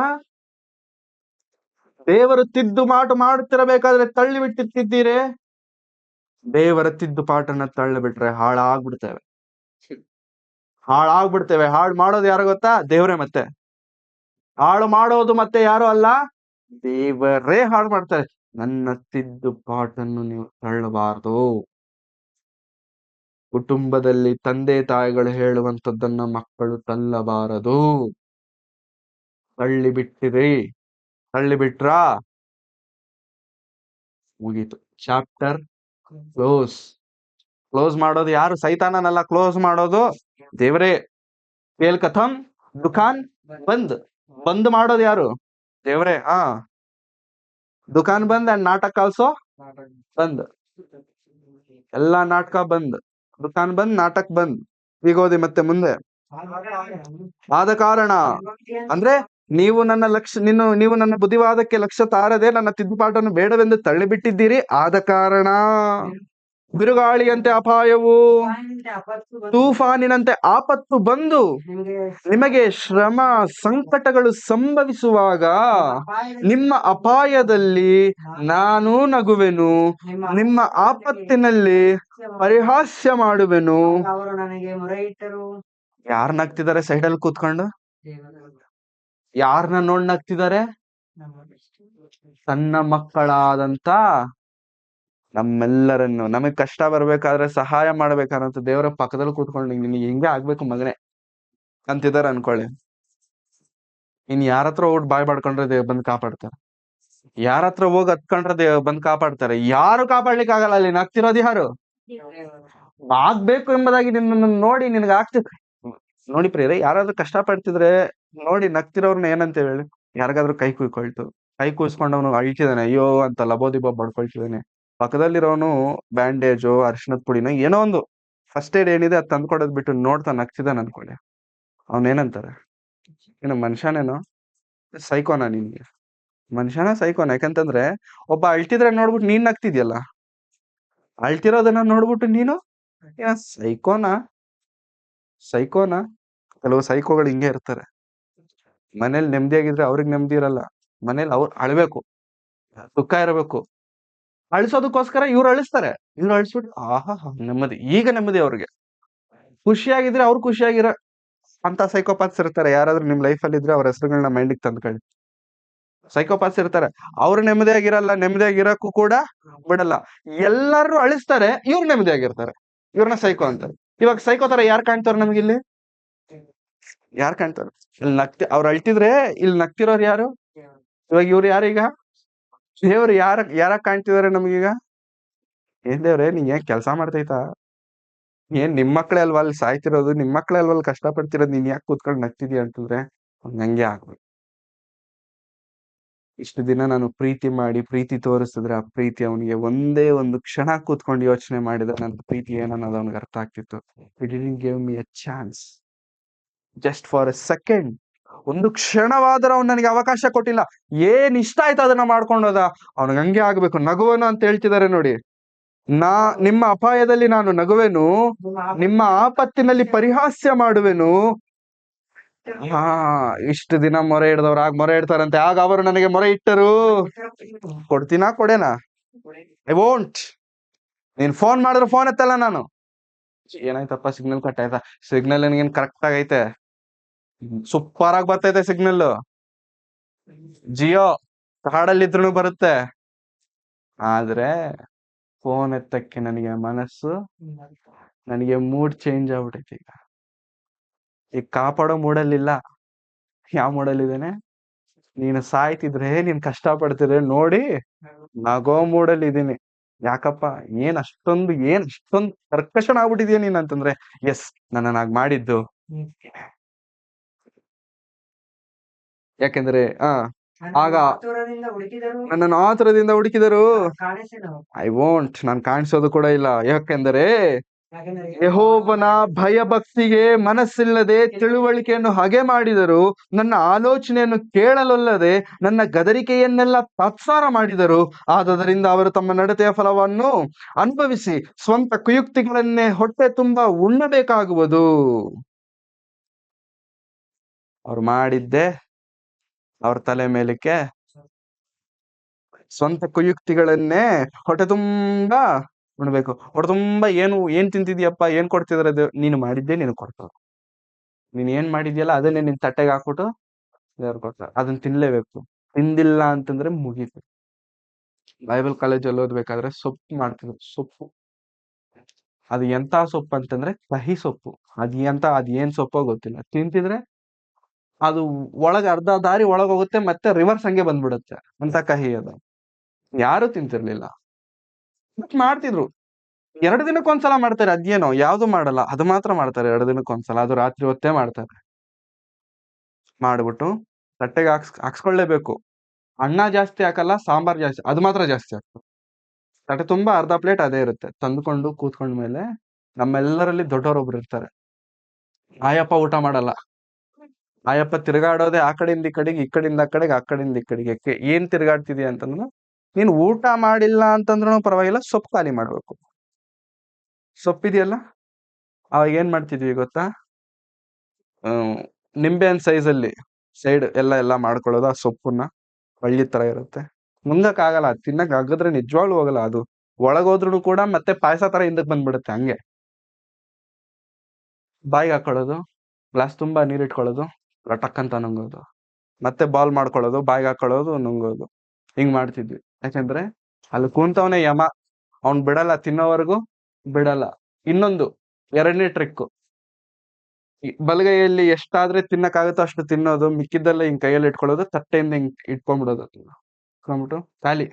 ದೇವರು ತಿದ್ದುಪಾಟು ಮಾಡುತ್ತಿರಬೇಕಾದ್ರೆ ತಳ್ಳಿ ಬಿಟ್ಟಿರ್ತಿದ್ದೀರಿ. ದೇವರ ತಿದ್ದುಪಾಟನ್ನ ತಳ್ಳಿಬಿಟ್ರೆ ಹಾಳಾಗ್ಬಿಡ್ತೇವೆ. ಹಾಳು ಮಾಡೋದು ಯಾರು ಗೊತ್ತಾ? ದೇವರೇ. ಮತ್ತೆ ಹಾಳು ಮಾಡೋದು ಮತ್ತೆ ಯಾರು ಅಲ್ಲ, ದೇವರೇ ಹಾಳು ಮಾಡ್ತಾರೆ. ನನ್ನ ತಿದ್ದುಪಾಟನ್ನು ನೀವು ತಳ್ಳಬಾರದು. ಕುಟುಂಬದಲ್ಲಿ ತಂದೆ ತಾಯಿಗಳು ಹೇಳುವಂತದ್ದನ್ನ ಮಕ್ಕಳು ತಳ್ಳಬಾರದು. ತಳ್ಳಿಬಿಟ್ರಾ ಮುಗೀತು, ಚಾಪ್ಟರ್ ಕ್ಲೋಸ್ ಮಾಡೋದು ಯಾರು? ಸೈತಾನನಲ್ಲ ಕ್ಲೋಸ್ ಮಾಡೋದು ದೇವರೇ. ಕೇಲ್ ಕಥಂ ದುಕಾನ್ ಬಂದ್ ಮಾಡೋದು ಯಾರು? ದೇವರೇ. ದುಕಾನ್ ಬಂದ್ ಅಂಡ್ ನಾಟಕ ಆಲ್ಸೋ ಬಂದ್. ಎಲ್ಲಾ ನಾಟಕ ಬಂದ್, ದುಕಾನ್ ಬಂದ್, ನಾಟಕ ಬಂದ್. ಈಗ ಓದಿ ಮತ್ತೆ ಮುಂದೆ. ಆದ ಕಾರಣ ಅಂದ್ರೆ ನೀವು ನನ್ನ ಬುದ್ಧಿವಾದಕ್ಕೆ ಲಕ್ಷ್ಯ ತಾರದೆ ನನ್ನ ತಿದ್ದುಪಾಟನ್ನು ಬೇಡವೆಂದು ತಳ್ಳಿಬಿಟ್ಟಿದ್ದೀರಿ. ಆದ ಕಾರಣ ಬಿರುಗಾಳಿಯಂತೆ ಅಪಾಯವು, ತೂಫಾನಿನಂತೆ ಆಪತ್ತು ಬಂದು ನಿಮಗೆ ಶ್ರಮ ಸಂಕಟಗಳು ಸಂಭವಿಸುವಾಗ ನಿಮ್ಮ ಅಪಾಯದಲ್ಲಿ ನಾನು ನಗುವೆನು, ನಿಮ್ಮ ಆಪತ್ತಿನಲ್ಲಿ ಪರಿಹಾಸ್ಯ ಮಾಡುವೆನು. ಯಾರು ನಗ್ತಿದ್ದಾರೆ ಸೈಡಲ್ಲಿ ಕೂತ್ಕೊಂಡು? ಯಾರನ್ನ ನೋಡ್ ನಗ್ತಿದ್ದಾರೆ? ಸಣ್ಣ ಮಕ್ಕಳಾದಂತ ನಮ್ಮೆಲ್ಲರನ್ನು, ನಮಗ್ ಕಷ್ಟ ಬರ್ಬೇಕಾದ್ರೆ ಸಹಾಯ ಮಾಡ್ಬೇಕಾದಂತ ದೇವರ ಪಕ್ಕದಲ್ಲಿ ಕೂತ್ಕೊಂಡು ನಿನ್ಗೆ ಹಿಂಗೆ ಆಗ್ಬೇಕು ಮಗನೇ ಅಂತಿದಾರೆ ಅನ್ಕೊಳ್ಳಿ. ಇನ್ ಯಾರ ಹತ್ರ ಹೋಗಿ ಬಾಯ್ ಮಾಡ್ಕೊಂಡ್ರೆ ದೇವ್ ಬಂದ್ ಕಾಪಾಡ್ತಾರೆ. ಯಾರ ಹತ್ರ ಹೋಗಿ ಹತ್ಕೊಂಡ್ರೆ ದೇವ್ ಬಂದ್ ಕಾಪಾಡ್ತಾರೆ. ಯಾರು ಕಾಪಾಡ್ಲಿಕ್ಕೆ ಆಗಲ್ಲ. ಅಲ್ಲಿ ನಗ್ತಿರೋದು ಯಾರು? ಆಗ್ಬೇಕು ಎಂಬುದಾಗಿ ನಿನ್ನ ನೋಡಿ ನಿನ್ಗೆ ಆಗ್ತಿದೆ. ನೋಡಿ ಪ್ರಿಯರೇ, ಯಾರಾದ್ರೂ ಕಷ್ಟ ಪಡ್ತಿದ್ರೆ ನೋಡಿ ನಗ್ತಿರೋರ್ನ ಏನಂತ ಹೇಳಿ? ಯಾರಿಗಾದ್ರೂ ಕೈ ಕೂಸ್ಕೊಂಡವನು ಅಳ್ತಿದಾನೆ, ಅಯ್ಯೋ ಅಂತ ಲಬೋದಿಬೋ ಬಡ್ಕೊಳ್ತಿದಾನೆ. ಪಕ್ಕದಲ್ಲಿರೋನು ಬ್ಯಾಂಡೇಜು, ಅರಿಶಿನದ ಪುಡಿನ ಏನೋ ಒಂದು ಫಸ್ಟ್ ಏಡ್ ಏನಿದೆ ಅದು ತಂದ್ಕೊಡೋದ್ ಬಿಟ್ಟು ನೋಡ್ತಾ ನಗ್ತಿದಾನ ಅನ್ಕೊಳ್ಳಿ. ಅವನೇನಂತಾರೆ? ಏನು ಮನುಷ್ಯನೇನೋ? ಸೈಕೋನ ನಿನ್ಗೆ? ಮನುಷ್ಯನ ಸೈಕೋನ? ಯಾಕಂತಂದ್ರೆ ಒಬ್ಬ ಅಳ್ತಿದ್ರೆ ನೋಡ್ಬಿಟ್ಟು ನೀನ್ ನಗ್ತಿದ್ಯಲ್ಲ, ಅಳ್ತಿರೋದನ್ನ ನೋಡ್ಬಿಟ್ಟು ನೀನು ಏನ ಸೈಕೋನ? ಕೆಲವು ಸೈಕೋಗಳು ಹಿಂಗೆ ಇರ್ತಾರೆ. ಮನೇಲಿ ನೆಮ್ಮದಿಯಾಗಿದ್ರೆ ಅವ್ರಿಗೆ ನೆಮ್ಮದಿ ಇರಲ್ಲ. ಮನೇಲಿ ಅವ್ರು ಅಳ್ಬೇಕು, ದುಃಖ ಇರಬೇಕು, ಅಳಿಸೋದಕ್ಕೋಸ್ಕರ ಇವ್ರು ಅಳಿಸ್ತಾರೆ. ಇವ್ರು ಅಳಿಸ್ಬಿಟ್ಟು ನೆಮ್ಮದಿ, ಈಗ ನೆಮ್ಮದಿ ಅವ್ರಿಗೆ. ಖುಷಿಯಾಗಿದ್ರೆ ಅವ್ರು ಖುಷಿಯಾಗಿರೋ ಅಂತ ಸೈಕೋಪಾತ್ಸ್ ಇರ್ತಾರೆ. ಯಾರಾದ್ರೂ ನಿಮ್ ಲೈಫ್ ಅಲ್ಲಿ ಇದ್ರೆ ಅವ್ರ ಹೆಸರುಗಳನ್ನ ಮೈಂಡಿಗೆ ತಂದ್ಕೊಳ್ಳಿ. ಸೈಕೋಪಾತ್ಸ್ ಇರ್ತಾರೆ, ಅವ್ರು ನೆಮ್ಮದಿಯಾಗಿರಕ್ಕೂ ಕೂಡ ಬಿಡಲ್ಲ. ಎಲ್ಲರೂ ಅಳಿಸ್ತಾರೆ, ಇವ್ರು ನೆಮ್ಮದಿಯಾಗಿರ್ತಾರೆ. ಇವ್ರನ್ನ ಸೈಕೋ ಅಂತಾರೆ. ಇವಾಗ ಸೈಕೋ ತರ ಯಾರು ಕಾಣ್ತಾರ ನಮ್ಗಿಲ್ಲಿ? ಯಾರು ಕಾಣ್ತಾರೆ? ಇಲ್ಲಿ ಅವ್ರು ಅಳ್ತಿದ್ರೆ ಇಲ್ಲಿ ನಗ್ತಿರೋರು ಯಾರು? ಇವಾಗ ಇವ್ರು ಯಾರೀಗ? ದೇವ್ರು ಯಾರ ಕಾಣ್ತಿದಾರೆ ನಮ್ಗೀಗ? ಏನ್ ದೇವ್ರೆ, ನೀ ಏನ್ ಕೆಲ್ಸ ಮಾಡ್ತೈತಾ? ಏನ್ ನಿಮ್ ಮಕ್ಳೇ ಅಲ್ವಾ ಅಲ್ಲಿ ಸಾಯ್ತಿರೋದು? ನಿಮ್ ಮಕ್ಳೇ ಅಲ್ವಾ ಅಲ್ಲಿ ಕಷ್ಟ ಪಡ್ತಿರೋದು? ನೀನ್ ಯಾಕೆ ಕೂತ್ಕೊಂಡು ನಗ್ತಿದ್ಯಾ ಅಂತಂದ್ರೆ ಹಂಗೆ ಆಗ್ಬೇಕು. ಇಷ್ಟು ದಿನ ನಾನು ಪ್ರೀತಿ ಮಾಡಿ ಪ್ರೀತಿ ತೋರಿಸಿದ್ರೆ ಆ ಪ್ರೀತಿ ಅವನಿಗೆ ಒಂದೇ ಒಂದು ಕ್ಷಣ ಕೂತ್ಕೊಂಡು ಯೋಚನೆ ಮಾಡಿದ್ರೆ ನನ್ನ ಪ್ರೀತಿ ಏನನ್ನೋದು ಅವನಿಗೆ ಅರ್ಥ ಆಗ್ತಿತ್ತು. He didn't give me a chance. Just for a second. ಒಂದು ಕ್ಷಣವಾದರೂ ಅವ್ನು ನನಗೆ ಅವಕಾಶ ಕೊಟ್ಟಿಲ್ಲ. ಏನ್ ಇಷ್ಟ ಆಯ್ತು ಅದನ್ನ ಮಾಡ್ಕೊಂಡೋದ. ಅವನಿಗೆ ಹಂಗೆ ಆಗ್ಬೇಕು. ನಗುವನು ಅಂತ ಹೇಳ್ತಿದ್ದಾರೆ ನೋಡಿ. ನಿಮ್ಮ ಅಪಾಯದಲ್ಲಿ ನಾನು ನಗುವೆನು, ನಿಮ್ಮ ಆಪತ್ತಿನಲ್ಲಿ ಪರಿಹಾಸ್ಯ ಮಾಡುವೆನು. ಹಾ, ಇಷ್ಟು ದಿನ ಮೊರೆ ಹಿಡ್ದವ್ರು ಆಗ ಮೊರೆ ಇಡ್ತಾರಂತೆ. ಆಗ ಅವರು ನನಗೆ ಮೊರೆ ಇಟ್ಟರು. ಕೊಡ್ತೀನಾ ಕೊಡೇನಾ? I won't. ನೀನ್ ಫೋನ್ ಮಾಡಿದ್ರೆ ಫೋನ್ ಎತ್ತಲ್ಲ ನಾನು. ಏನಾಯ್ತಪ್ಪ, ಸಿಗ್ನಲ್ ಕಟ್ ಆಯ್ತಾ? ಸಿಗ್ನಲ್ ನನಗೇನ್ ಕರೆಕ್ಟ್ ಆಗೈತೆ, ಸೂಪರ್ ಆಗಿ ಬರ್ತೈತೆ ಸಿಗ್ನಲ್. ಜಿಯೋ ಕಾಡಲ್ಲಿದ್ರು ಬರುತ್ತೆ. ಆದ್ರೆ ಫೋನ್ ಎತ್ತಕ್ಕೆ ನನಗೆ ಮನಸ್ಸು, ನನಗೆ ಮೂಡ್ ಚೇಂಜ್ ಆಗ್ಬಿಟ್ಟೈತಿ. ಈಗ ಕಾಪಾಡೋ ಮೂಡಲ್ಲಿಲ್ಲ. ಯಾವ ಮೂಡಲ್ಲಿ ಇದ್ದೇನೆ? ನೀನು ಸಾಯ್ತಿದ್ರೆ, ನೀನ್ ಕಷ್ಟ ಪಡ್ತಿದ್ರೆ ನೋಡಿ ನಗೋ ಮೂಡಲ್ಲಿ ಇದೀನಿ. ಯಾಕಪ್ಪ, ಏನ್ ಅಷ್ಟೊಂದು ಕರ್ಕಶನ ಆಗ್ಬಿಟ್ಟಿದ್ಯಾ ನೀನ್ ಅಂತಂದ್ರೆ, ಎಸ್, ನನ್ನನ್ನಾಗ್ ಮಾಡಿದ್ದು. ಯಾಕೆಂದ್ರೆ ಆಗ ನನ್ನನ್ನು ಆತುರದಿಂದ ಹುಡುಕಿದರು. I won't. ನಾನು ಕಾಣಿಸೋದು ಕೂಡ ಇಲ್ಲ. ಯಾಕೆಂದರೆ ಯೆಹೋವನ ಭಯಭಕ್ತಿಗೆ ಮನಸ್ಸಿಲ್ಲದೆ ತಿಳುವಳಿಕೆಯನ್ನು ಹಾಗೆ ಮಾಡಿದರು. ನನ್ನ ಆಲೋಚನೆಯನ್ನು ಕೇಳಲೊಲ್ಲದೆ ನನ್ನ ಗದರಿಕೆಯನ್ನೆಲ್ಲ ತಾತ್ಸಾರ ಮಾಡಿದರು. ಆದದರಿಂದ ಅವರು ತಮ್ಮ ನಡತೆಯ ಫಲವನ್ನು ಅನುಭವಿಸಿ ಸ್ವಂತ ಕುಯುಕ್ತಿಗಳನ್ನೇ ಹೊಟ್ಟೆ ತುಂಬಾ ಉಣ್ಣಬೇಕಾಗುವುದು. ಅವ್ರು ಮಾಡಿದ್ದೆ ಅವ್ರ ತಲೆ ಮೇಲಕ್ಕೆ ಸ್ವಂತ ಕುಯುಕ್ತಿಗಳನ್ನೇ ಹೊಟ್ಟೆ ತುಂಬಾ ಉಣ್ಬೇಕು. ಹೊಟ್ಟೆ ತುಂಬಾ ಏನ್ ತಿಂತಿದ್ಯಪ್ಪ, ಏನ್ ಕೊಡ್ತಿದ್ರ? ನೀನು ಮಾಡಿದ್ದೆ ನೀನು ಕೊಡ್ತಾರ. ನೀನ್ ಏನ್ ಮಾಡಿದ್ಯಲ್ಲ ಅದನ್ನೇ ನಿನ್ ತಟ್ಟೆಗೆ ಹಾಕ್ಬಿಟ್ಟು ದೇವ್ರು ಕೊಡ್ತಾರ. ಅದನ್ನ ತಿನ್ಲೇಬೇಕು. ತಿಂದಿಲ್ಲ ಅಂತಂದ್ರೆ ಮುಗೀತು. ಬೈಬಲ್ ಕಾಲೇಜಲ್ಲಿ ಓದ್ಬೇಕಾದ್ರೆ ಸೊಪ್ಪು ಮಾಡ್ತಿದ್ರು. ಸೊಪ್ಪು, ಅದು ಎಂತ ಸೊಪ್ಪು ಅಂತಂದ್ರೆ ಕಹಿ ಸೊಪ್ಪು. ಅದ್ ಏನ್ ಸೊಪ್ಪೋ ಗೊತ್ತಿಲ್ಲ. ತಿಂತಿದ್ರೆ ಅದು ಅರ್ಧ ದಾರಿ ಹೋಗುತ್ತೆ, ಮತ್ತೆ ರಿವರ್ಸ್ ಹಂಗೆ ಬಂದ್ಬಿಡುತ್ತೆ. ಅಂತ ಕಹಿ ಅದು. ಯಾರು ತಿಂತಿರ್ಲಿಲ್ಲ. ಮಾಡ್ತಿದ್ರು. 2 ದಿನಕ್ಕೊಂದ್ಸಲ ಮಾಡ್ತಾರೆ. ಅದೇನೋ ಯಾವ್ದು ಮಾಡಲ್ಲ, ಅದು ಮಾತ್ರ ಮಾಡ್ತಾರೆ 2 ದಿನಕ್ಕೊಂದ್ಸಲ. ಅದು ರಾತ್ರಿ ಹೊತ್ತೇ ಮಾಡ್ತಾರೆ. ಮಾಡ್ಬಿಟ್ಟು ತಟ್ಟೆಗೆ ಹಾಕ್ಸ್ಕೊಳ್ಳೇಬೇಕು. ಅನ್ನ ಜಾಸ್ತಿ ಹಾಕಲ್ಲ, ಸಾಂಬಾರ್ ಜಾಸ್ತಿ, ಅದು ಮಾತ್ರ ಜಾಸ್ತಿ ಹಾಕ್ತಾರೆ. ತಟ್ಟೆ ತುಂಬಾ ಅರ್ಧ ಪ್ಲೇಟ್ ಅದೇ ಇರುತ್ತೆ. ತಂದ್ಕೊಂಡು ಕೂತ್ಕೊಂಡ್ಮೇಲೆ ನಮ್ಮೆಲ್ಲರಲ್ಲಿ ದೊಡ್ಡವರೊಬ್ರು ಇರ್ತಾರೆ. ಆಯಪ್ಪ ಊಟ ಮಾಡಲ್ಲ. ಆಯಪ್ಪ ತಿರ್ಗಾಡೋದೆ ಆ ಕಡೆಯಿಂದ ಈ ಕಡೆಗೆ, ಈ ಕಡೆಯಿಂದ ಆ ಕಡೆಗೆ, ಆ ಕಡೆಯಿಂದ ಈ ಕಡೆಗೆ. ಏನ್ ತಿರ್ಗಾಡ್ತಿದ್ಯಾ ಅಂತಂದ್ರು, ನೀನ್ ಊಟ ಮಾಡಿಲ್ಲ ಅಂತಂದ್ರೂ ಪರವಾಗಿಲ್ಲ, ಸೊಪ್ಪು ಖಾಲಿ ಮಾಡ್ಬೇಕು. ಸೊಪ್ಪಿದೆಯಲ್ಲ, ಅವಾಗ ಏನ್ ಮಾಡ್ತಿದ್ವಿ ಗೊತ್ತಾ? ನಿಂಬೆ ಹಣ್ಣ್ ಸೈಜಲ್ಲಿ ಸೈಡ್ ಎಲ್ಲ ಮಾಡ್ಕೊಳ್ಳೋದು. ಆ ಸೊಪ್ಪನ್ನ ಬಳ್ಳಿ ತರ ಇರುತ್ತೆ, ಮುಂದಕ್ ಆಗಲ್ಲ. ತಿನ್ನಕ್ ಆಗಿದ್ರೆ ನಿಜವಾಗ್ಲೂ ಹೋಗಲ್ಲ. ಅದು ಒಳಗೋದ್ರು ಕೂಡ ಮತ್ತೆ ಪಾಯಸ ತರ ಹಿಂದಕ್ ಬಂದ್ಬಿಡುತ್ತೆ. ಹಂಗೆ ಬಾಯಿಗೆ ಹಾಕೊಳ್ಳೋದು, ಗ್ಲಾಸ್ ತುಂಬಾ ನೀರ್ ಇಟ್ಕೊಳ್ಳೋದು, ಲಟಕ್ ಅಂತ ನುಂಗೋದು, ಮತ್ತೆ ಬಾಲ್ ಮಾಡ್ಕೊಳ್ಳೋದು, ಬಾಯಿಗೆ ಹಾಕೊಳ್ಳೋದು, ನುಂಗೋದು. ಹಿಂಗ್ ಮಾಡ್ತಿದ್ವಿ. ಯಾಕಂದ್ರೆ ಅಲ್ಲಿ ಕೂಂತವನೇ ಯಮ, ಅವ್ನ್ ಬಿಡಲ್ಲ, ತಿನ್ನೋವರೆಗೂ ಬಿಡಲ್ಲ. ಇನ್ನೊಂದು 2ನೇ ಟ್ರಿಕ್, ಬಲಗೈಯಲ್ಲಿ ಎಷ್ಟಾದ್ರೆ ತಿನ್ನಕ್ಕಾಗುತ್ತೋ ಅಷ್ಟು ತಿನ್ನೋದು, ಮಿಕ್ಕಿದ್ದೆಲ್ಲ ಹಿಂಗ್ ಕೈಯಲ್ಲಿ ಇಟ್ಕೊಳ್ಳೋದು, ತಟ್ಟೆಯಿಂದ ಹಿಂಗ್ ಇಟ್ಕೊಂಡ್ಬಿಡೋದು. ಇಟ್ಕೊಂಡ್ಬಿಟ್ಟು ಖಾಲಿ,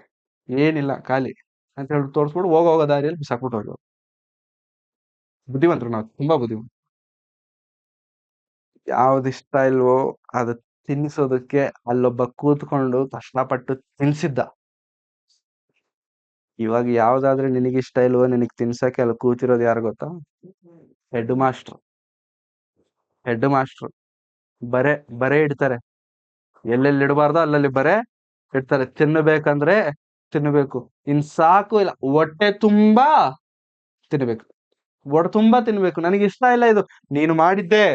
ಏನಿಲ್ಲ ಖಾಲಿ ಅಂತ ಹೇಳಿ ತೋರಿಸ್ಬಿಟ್ಟು ಹೋಗೋ ದಾರಿಯಲ್ಲಿ ಬಿಸಾಕ್ಬಿಟ್ಟು ಹೋಗೋದು. ಬುದ್ಧಿವಂತರು ನಾವು, ತುಂಬಾ ಬುದ್ಧಿವಂತರು. ಯಾವ್ದು ಇಷ್ಟ ಇಲ್ವೋ ಅದು ತಿನ್ನಿಸೋದಕ್ಕೆ ಅಲ್ಲೊಬ್ಬ ಕೂತ್ಕೊಂಡು ಕಷ್ಟಪಟ್ಟು ತಿನ್ಸಿದ್ದ. ಇವಾಗ ಯಾವ್ದಾದ್ರೆ ನಿನಗಿಷ್ಟ ಇಲ್ವೋ ನಿನಗ್ ತಿನ್ಸಕ್ಕೆ ಅಲ್ಲಿ ಕೂತಿರೋದು ಯಾರು ಗೊತ್ತಾ? Head master. ಬರೆ ಇಡ್ತಾರೆ. ಎಲ್ಲೆಲ್ಲಿ ಇಡಬಾರ್ದೋ ಅಲ್ಲಲ್ಲಿ ಬರೆ ಇಡ್ತಾರೆ. ತಿನ್ನಬೇಕಂದ್ರೆ ತಿನ್ನಬೇಕು. ಇನ್ ಸಾಕು ಇಲ್ಲ, ಹೊಟ್ಟೆ ತುಂಬಾ ತಿನ್ಬೇಕು. ಹೊಟ್ಟೆ ತುಂಬಾ ತಿನ್ಬೇಕು. ನನಗೆ ಇಷ್ಟ ಇಲ್ಲ ಇದು, ನೀನು ಮಾಡಿದ್ದೆ.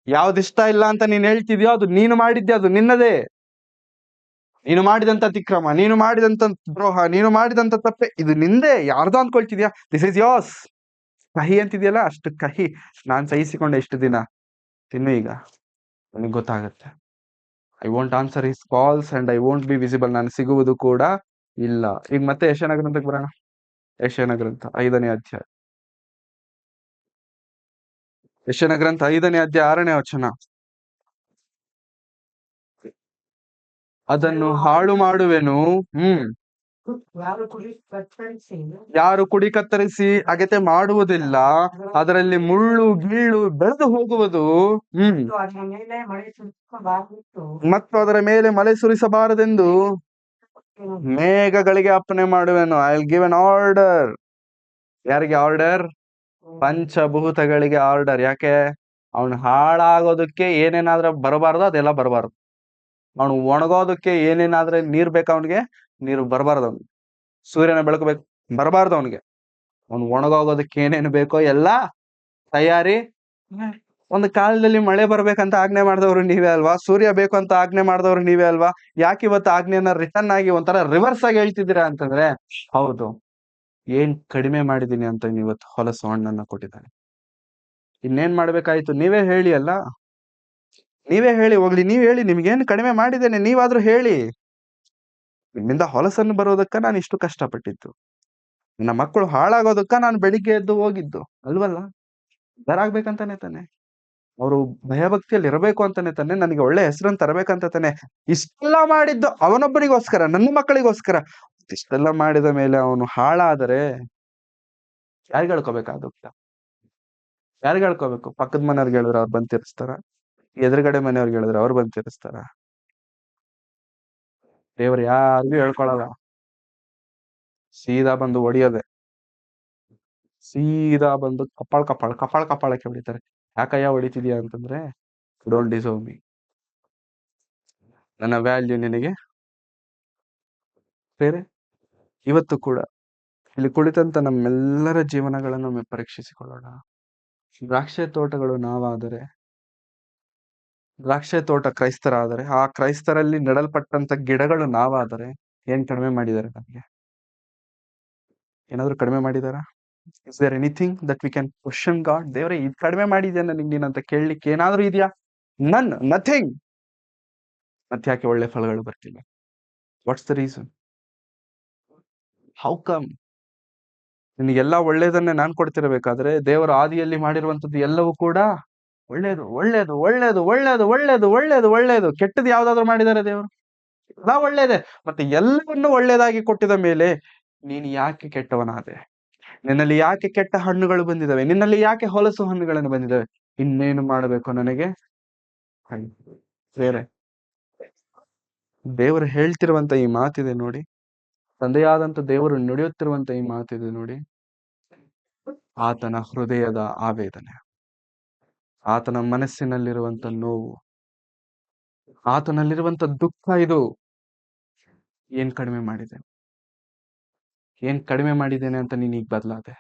ಯಾವ್ದು ಇಷ್ಟ ಇಲ್ಲ ಅಂತ ನೀನ್ ಹೇಳ್ತಿದ್ಯೋ ಅದು ನೀನು ಮಾಡಿದ್ದೆ, ಅದು ನಿನ್ನದೇ. ನೀನು ಮಾಡಿದಂತ ಅತಿಕ್ರಮ, ನೀನು ಮಾಡಿದಂತ ದ್ರೋಹ, ನೀನು ಮಾಡಿದಂತ ತಪ್ಪೆ, ಇದು ನಿಂದೆ. ಯಾರ್ದೋ ಅನ್ಕೊಳ್ತಿದ್ಯಾ? This is yours. ಕಹಿ ಅಂತಿದ್ಯಲ್ಲ, ಅಷ್ಟು ಕಹಿ ನಾನ್ ಸಹಿಸಿಕೊಂಡೆ ಇಷ್ಟು ದಿನ. ತಿನ್ನು, ಈಗ ನನಗೆ ಗೊತ್ತಾಗತ್ತೆ. I won't answer his calls and I won't be visible. ನಾನು ಸಿಗುವುದು ಕೂಡ ಇಲ್ಲ. ಈಗ ಮತ್ತೆ ಯೆಶಾಯನ ಗ್ರಂಥಕ್ಕೆ ಬರೋಣ. ಯೆಶಾಯನ ಗ್ರಂಥ 5ನೇ ಅಧ್ಯಾಯ. ಯೆಶಾಯನ ಗ್ರಂಥ 5ನೇ ಅಧ್ಯಾಯ 6ನೇ ವಚನ. ಅದನ್ನು ಹಾಳು ಮಾಡುವೆನು. ಯಾರು ಕುಡಿ ಕತ್ತರಿಸಿ ಅಗತೆ ಮಾಡುವುದಿಲ್ಲ, ಅದರಲ್ಲಿ ಮುಳ್ಳು ಗೀಳು ಬೆಳೆದು ಹೋಗುವುದು. ಮತ್ತು ಅದರ ಮೇಲೆ ಮಳೆ ಸುರಿಸಬಾರದೆಂದು ಮೇಘಗಳಿಗೆ ಅಪ್ಪಣೆ ಮಾಡುವೆನು. I will give an order. ಯಾರಿಗೆ ಆರ್ಡರ್? ಪಂಚಭೂತಗಳಿಗೆ ಆರ್ಡರ್. ಯಾಕೆ? ಅವನು ಹಾಳಾಗೋದಕ್ಕೆ ಏನೇನಾದ್ರೂ ಬರಬಾರ್ದು ಅದೆಲ್ಲ ಬರಬಾರ್ದು. ಅವನು ಒಣಗೋದಕ್ಕೆ ಏನೇನಾದ್ರೆ ನೀರ್ ಬೇಕು ಅವನಿಗೆ, ನೀರು ಬರಬಾರ್ದು ಅವ್ನಿಗೆ. ಸೂರ್ಯನ ಬೆಳಕು ಬೇಕು, ಬರಬಾರ್ದು ಅವನಿಗೆ. ಅವ್ನು ಒಣಗೋಗೋದಕ್ಕೆ ಏನೇನು ಬೇಕೋ ಎಲ್ಲ ತಯಾರಿ. ಒಂದು ಕಾಲದಲ್ಲಿ ಮಳೆ ಬರ್ಬೇಕಂತ ಆಜ್ಞೆ ಮಾಡಿದವರು ನೀವೇ ಅಲ್ವಾ? ಸೂರ್ಯ ಬೇಕು ಅಂತ ಆಜ್ಞೆ ಮಾಡಿದವರು ನೀವೇ ಅಲ್ವಾ? ಯಾಕೆ ಇವತ್ತು ಆಜ್ಞೆನ ರಿಟರ್ನ್ ಆಗಿ ಒಂಥರ ರಿವರ್ಸ್ ಆಗಿ ಹೇಳ್ತಿದ್ದೀರಾ ಅಂತಂದ್ರೆ, ಹೌದು, ಏನ್ ಕಡಿಮೆ ಮಾಡಿದೀನಿ ಅಂತ ಇವತ್ತು ಹೊಲಸು ಹಣ್ಣನ್ನ ಕೊಟ್ಟಿದ್ದಾನೆ. ಇನ್ನೇನ್ ಮಾಡ್ಬೇಕಾಯ್ತು? ನೀವೇ ಹೇಳಿ ಅಲ್ಲ, ನೀವೇ ಹೇಳಿ ಹೋಗ್ಲಿ. ನೀವ್ ಹೇಳಿ, ನಿಮ್ಗೇನ್ ಕಡಿಮೆ ಮಾಡಿದ್ದೇನೆ ನೀವಾದ್ರೂ ಹೇಳಿ. ನಿಮ್ಮಿಂದ ಹೊಲಸನ್ನು ಬರೋದಕ್ಕ ನಾನು ಇಷ್ಟು ಕಷ್ಟಪಟ್ಟಿದ್ದು, ನನ್ನ ಮಕ್ಕಳು ಹಾಳಾಗೋದಕ್ಕ ನಾನು ಬೆಳಿಗ್ಗೆ ಎದ್ದು ಹೋಗಿದ್ದು ಅಲ್ವಲ್ಲ? ಬರಾಗ್ಬೇಕಂತಾನೆ ತಾನೆ, ಅವರು ಭಯಭಕ್ತಿಯಲ್ಲಿ ಇರಬೇಕು ಅಂತಾನೆ ತಾನೆ, ನನಗೆ ಒಳ್ಳೆ ಹೆಸರನ್ನು ತರಬೇಕಂತ ತಾನೆ ಇಷ್ಟೆಲ್ಲ ಮಾಡಿದ್ದು ಅವನೊಬ್ಬನಿಗೋಸ್ಕರ, ನನ್ನ ಮಕ್ಕಳಿಗೋಸ್ಕರ. ಇಷ್ಟೆಲ್ಲ ಮಾಡಿದ ಮೇಲೆ ಅವನು ಹಾಳಾದರೆ ಯಾರಿಗೆ ಹೇಳ್ಕೋಬೇಕಾಗುತ್ತೆ? ಯಾರಿಗೆ ಹೇಳ್ಕೋಬೇಕು? ಪಕ್ಕದ ಮನೆಯವ್ರಿಗೆ ಹೇಳಿದ್ರೆ ಅವ್ರು ಬಂದ್ ತೀರಿಸ್ತಾರ? ಎದುರುಗಡೆ ಮನೆಯವ್ರಿಗೆ ಹೇಳಿದ್ರೆ ಅವ್ರು ಬಂದ್ ತೀರಿಸ್ತಾರ? ದೇವ್ರು ಯಾರಿಗೂ ಹೇಳ್ಕೊಳಲ್ಲ. ಸೀದಾ ಬಂದು ಹೊಡಿಯೋದೆ, ಸೀದಾ ಬಂದು ಕಪಾಳಕ್ಕೆ ಹೊಡಿತಾರೆ. ಯಾಕಯ್ಯ ಹೊಡಿತಿದ್ಯಾ ಅಂತಂದ್ರೆ, ಡೋಂಟ್ ಡಿಸರ್ವ್ ಮೀ, ನನ್ನ ವ್ಯಾಲ್ಯೂ ನಿನಗೆ ಬೇರೆ. ಇವತ್ತು ಕೂಡ ಇಲ್ಲಿ ಕುಳಿತಂತ ನಮ್ಮೆಲ್ಲರ ಜೀವನಗಳನ್ನು ಒಮ್ಮೆ ಪರೀಕ್ಷಿಸಿಕೊಳ್ಳೋಣ. ದ್ರಾಕ್ಷೆ ತೋಟಗಳು ನಾವಾದರೆ, ದ್ರಾಕ್ಷೆ ತೋಟ ಕ್ರೈಸ್ತರಾದರೆ, ಆ ಕ್ರೈಸ್ತರಲ್ಲಿ ನೆಡಲ್ಪಟ್ಟಂತ ಗಿಡಗಳು ನಾವಾದರೆ ಏನ್ ಕಡಿಮೆ ಮಾಡಿದ್ದಾರೆ ನಮ್ಗೆ? ಏನಾದ್ರು ಕಡಿಮೆ ಮಾಡಿದಾರಾ? Is there anything that we can question God? ದೇವರೇ, ಇದು ಕಡಿಮೆ ಮಾಡಿದ್ಯಾ ನನಗೆ ನೀನ್ ಅಂತ ಕೇಳಲಿಕ್ಕೆ ಏನಾದ್ರೂ ಇದೆಯಾ? ನಥಿಂಗ್. ಮತ್ತೆ ಯಾಕೆ ಒಳ್ಳೆ ಫಲಗಳು ಬರ್ತಿಲ್ಲ? What's the reason? How come? ನಿನಗೆಲ್ಲ ಒಳ್ಳೇದನ್ನೇ ನಾನ್ ಕೊಡ್ತಿರ್ಬೇಕಾದ್ರೆ ದೇವರ ಆದಿಯಲ್ಲಿ ಮಾಡಿರುವಂತದ್ದು ಎಲ್ಲವೂ ಕೂಡ ಒಳ್ಳೇದು ಒಳ್ಳೇದು ಒಳ್ಳೇದು ಒಳ್ಳೇದು ಒಳ್ಳೇದು ಒಳ್ಳೇದು ಒಳ್ಳೇದು. ಕೆಟ್ಟದ್ದು ಯಾವ್ದಾದ್ರು ಮಾಡಿದ್ದಾರೆ ದೇವರು? ಎಲ್ಲ ಒಳ್ಳೇದೆ. ಮತ್ತೆ ಎಲ್ಲವನ್ನೂ ಒಳ್ಳೇದಾಗಿ ಕೊಟ್ಟಿದ ಮೇಲೆ ನೀನು ಯಾಕೆ ಕೆಟ್ಟವನಾದೆ? ನಿನ್ನಲ್ಲಿ ಯಾಕೆ ಕೆಟ್ಟ ಹಣ್ಣುಗಳು ಬಂದಿದಾವೆ? ನಿನ್ನಲ್ಲಿ ಯಾಕೆ ಹೊಲಸು ಹಣ್ಣುಗಳನ್ನು ಬಂದಿದ್ದಾವೆ? ಇನ್ನೇನು ಮಾಡಬೇಕು ನನಗೆ? ಬೇರೆ ದೇವರು ಹೇಳ್ತಿರುವಂತ ಈ ಮಾತಿದೆ ನೋಡಿ, ತಂದೆಯಾದಂತ ದೇವರು ನುಡಿಯುತ್ತಿರುವಂತ ಈ ಮಾತಿದೆ ನೋಡಿ. ಆತನ ಹೃದಯದ ಆವೇದನೆ, ಆತನ ಮನಸ್ಸಿನಲ್ಲಿರುವಂತ ನೋವು, ಆತನಲ್ಲಿರುವಂತ ದುಃಖ ಇದು. ಏನ್ ಕಡಿಮೆ ಮಾಡಿದ್ದೇನೆ? ಏನ್ ಕಡಿಮೆ ಮಾಡಿದ್ದೇನೆ ಅಂತ ನೀನ್ ಈಗ ಬದಲಾದೆ?